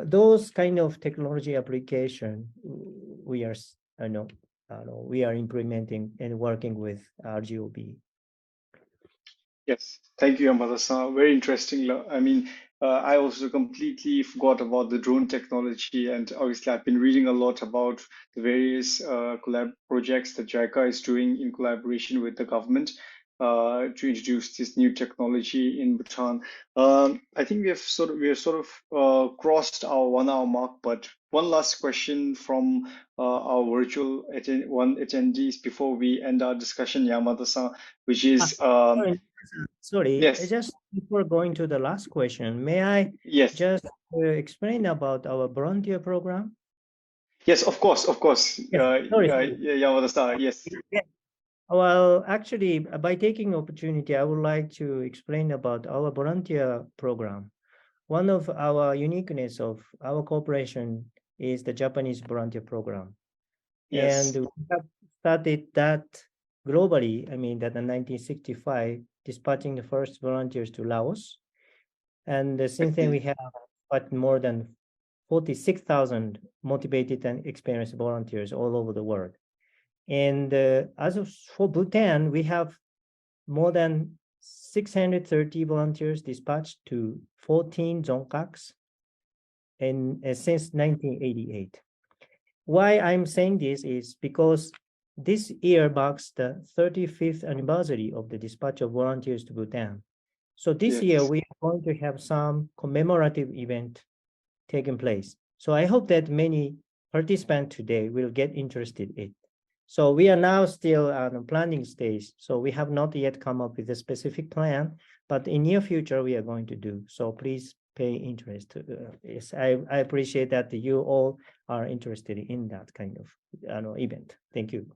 Those kind of technology application we are implementing and working with RGOB. Yes, thank you, Yamada-san. Very interesting. I mean, I also completely forgot about the drone technology, and obviously I've been reading a lot about the various collab projects that JICA is doing in collaboration with the government to introduce this new technology in Bhutan. I think we have sort of crossed our 1 hour mark, but one last question from our virtual attendees before we end our discussion, Yamada-san, which is sorry, yes. Just before going to the last question, may I just explain about our volunteer program? Yes, of course. Yes, sorry. Yamada-san, yes. Well, actually, by taking opportunity, I would like to explain about our volunteer program. One of our uniqueness of our corporation is the Japanese volunteer program. Yes. And we have started that globally, that in 1965, dispatching the first volunteers to Laos. And since then, we have more than 46,000 motivated and experienced volunteers all over the world. And for Bhutan, we have more than 630 volunteers dispatched to 14 dzongkaks since 1988. Why I'm saying this is because this year marks the 35th anniversary of the dispatch of volunteers to Bhutan. So this year we are going to have some commemorative event taking place. So I hope that many participants today will get interested in it. So we are now still on the planning stage. So we have not yet come up with a specific plan, but in near future we are going to do. So please pay interest. Yes, I appreciate that you all are interested in that kind of event. Thank you.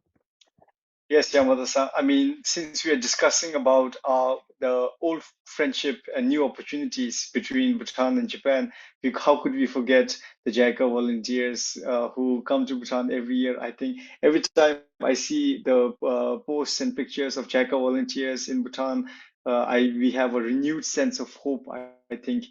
Yes, Yamada-san. I mean, since we are discussing about the old friendship and new opportunities between Bhutan and Japan, how could we forget the JICA volunteers who come to Bhutan every year? I think every time I see the posts and pictures of JICA volunteers in Bhutan, we have a renewed sense of hope, I think.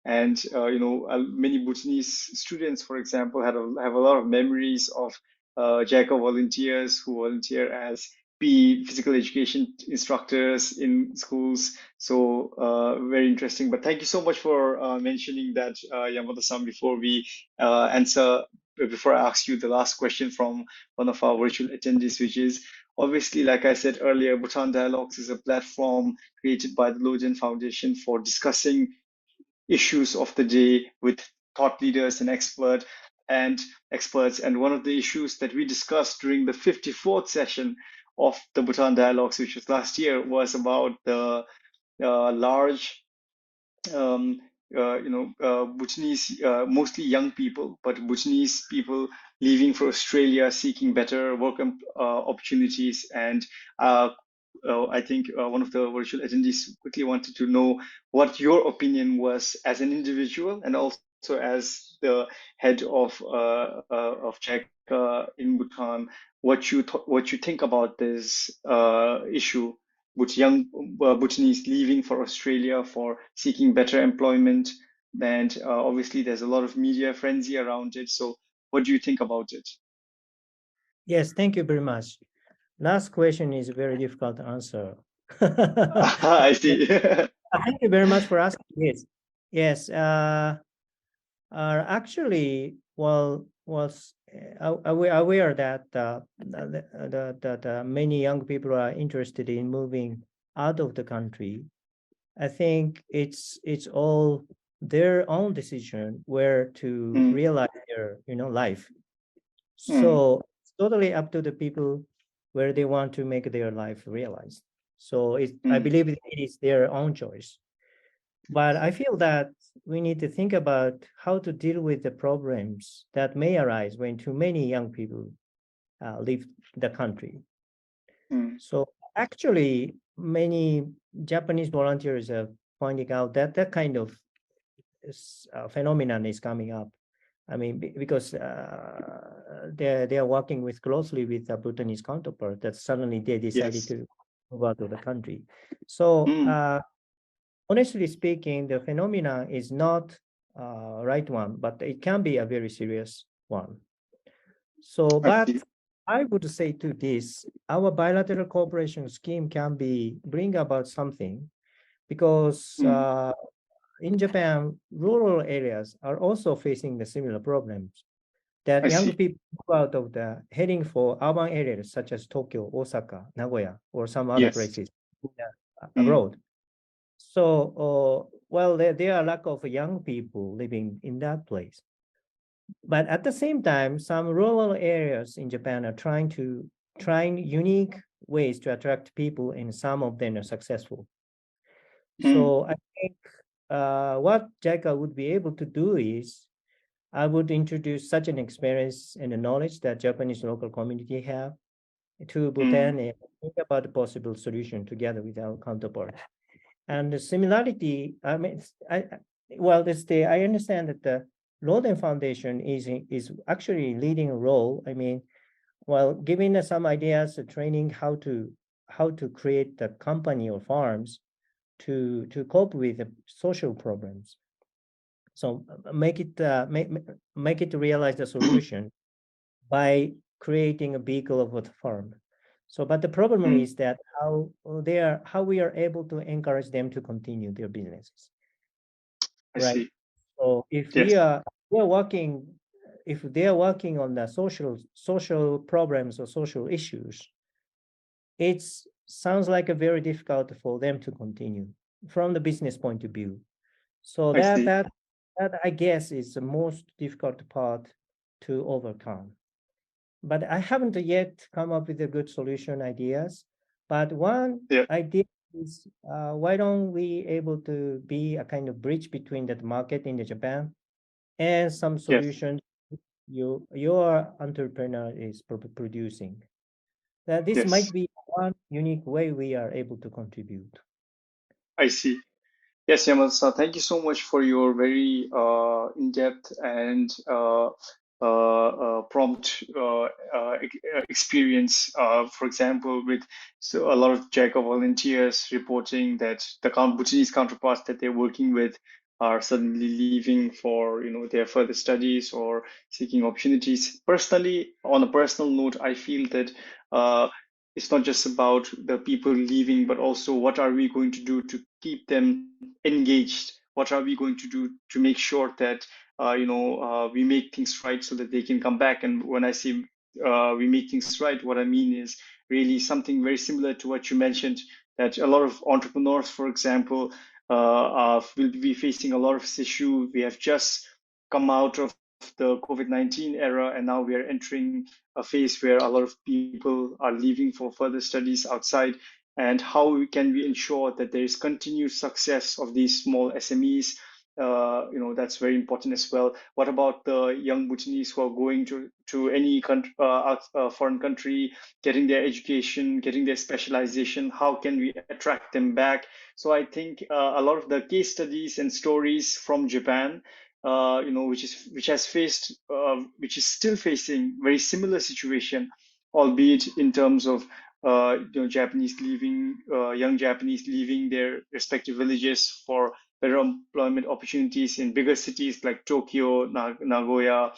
Many Bhutanese students, for example, have a lot of memories of JICA volunteers who volunteer as PE physical education instructors in schools. So very interesting. But thank you so much for mentioning that, Yamada-san, before I ask you the last question from one of our virtual attendees, which is obviously, like I said earlier, Bhutan Dialogues is a platform created by the Loden Foundation for discussing issues of the day with thought leaders and experts. And one of the issues that we discussed during the 54th session of the Bhutan Dialogues, which was last year, was about the large, Bhutanese, mostly young people, but Bhutanese people leaving for Australia, seeking better work opportunities. And I think one of the virtual attendees quickly wanted to know what your opinion was as an individual and also as the head of JICA in Bhutan, what you think about this issue with young Bhutanese leaving for Australia for seeking better employment, and obviously there's a lot of media frenzy around it. So what do you think about it? Yes, thank you very much. Last question is very difficult to answer. I see. Thank you very much for asking this. Yes, actually, well, was aware that that many young people are interested in moving out of the country. I think it's all their own decision where to Mm, realize their life. mm, So it's totally up to the people where they want to make their life realized. So I mm, believe it is their own choice. But I feel that we need to think about how to deal with the problems that may arise when too many young people leave the country. mm. So actually, many Japanese volunteers are pointing out that that kind of phenomenon is coming up. I mean, because they are working with closely with a Bhutanese counterpart that suddenly they decided Yes. to move out of the country. So Mm, honestly speaking, the phenomena is not right one, but it can be a very serious one. So, I but see. I would say to this, our bilateral cooperation scheme can bring about something because Mm, in Japan, rural areas are also facing the similar problems that I young see. people go out of the heading for urban areas such as Tokyo, Osaka, Nagoya, or some other Yes. places Mm, abroad. So, well, there are lack of young people living in that place. But at the same time, some rural areas in Japan are trying unique ways to attract people, and some of them are successful. mm, So I think what JICA would be able to do is I would introduce such an experience and the knowledge that Japanese local community have to mm. Bhutan and think about the possible solution together with our counterpart. And the similarity, I mean, well, I understand that the Loden Foundation is actually leading a role. I mean, well, giving us some ideas, training how to create the company or farms to cope with the social problems. So make it realize the solution by creating a vehicle of a farm. So, but the problem Mm, is that how we are able to encourage them to continue their businesses, I right? see. So if Yes. we're working, if they are working on the social problems or social issues, it sounds like a very difficult for them to continue from the business point of view. So I see. that I guess is the most difficult part to overcome. But I haven't yet come up with a good solution ideas. But one Yeah. idea is why don't we able to be a kind of bridge between that market in the Japan and some Yes. solutions your entrepreneur is producing. That this might Yes. be one unique way we are able to contribute. I see. Yes, Yamada, thank you so much for your very in-depth and prompt experience. For example, with a lot of JICA volunteers reporting that the Bhutanese counterparts that they're working with are suddenly leaving for their further studies or seeking opportunities. Personally, on a personal note, I feel that it's not just about the people leaving, but also what are we going to do to keep them engaged? What are we going to do to make sure that we make things right so that they can come back? And when I say we make things right, what I mean is really something very similar to what you mentioned, that a lot of entrepreneurs, for example, will be facing a lot of this issue. We have just come out of the COVID-19 era, and now we are entering a phase where a lot of people are leaving for further studies outside. And how can we ensure that there is continued success of these small SMEs? That's very important as well. What about the young Bhutanese who are going to any foreign country, getting their education, getting their specialization? How can we attract them back? So I think a lot of the case studies and stories from Japan, which is still facing very similar situation, albeit in terms of young Japanese leaving their respective villages for better employment opportunities in bigger cities like Tokyo, Nagoya,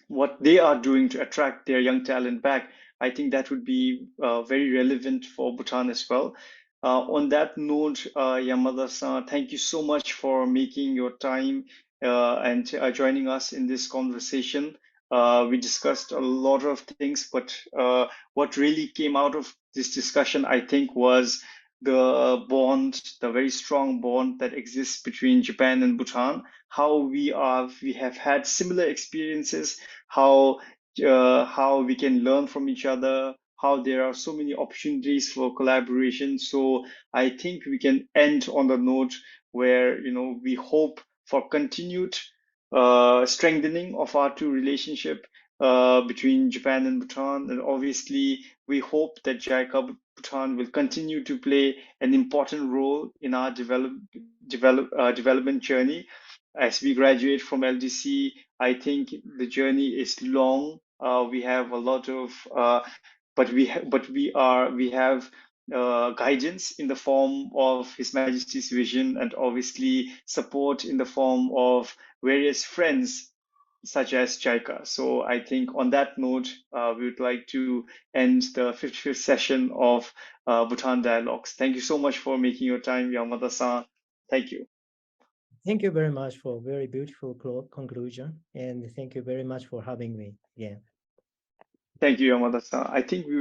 what they are doing to attract their young talent back. I think that would be very relevant for Bhutan as well. On that note, Yamada-san, thank you so much for making your time and joining us in this conversation. We discussed a lot of things, but what really came out of this discussion, I think, was the bond, the very strong bond that exists between Japan and Bhutan. How we have had similar experiences, how we can learn from each other, how there are so many opportunities for collaboration. So I think we can end on the note where, we hope for continued strengthening of our two relationship between Japan and Bhutan. And obviously, we hope that JICA Bhutan will continue to play an important role in our development journey. As we graduate from LDC, I think the journey is long. We have a lot of, we have guidance in the form of His Majesty's vision, and obviously support in the form of various friends such as JICA. So I think on that note, we would like to end the 55th session of Bhutan Dialogues. Thank you so much for making your time, Yamada-san. Thank you. Thank you very much for a very beautiful conclusion, and thank you very much for having me. Yeah. Thank you, Yamada-san. I think we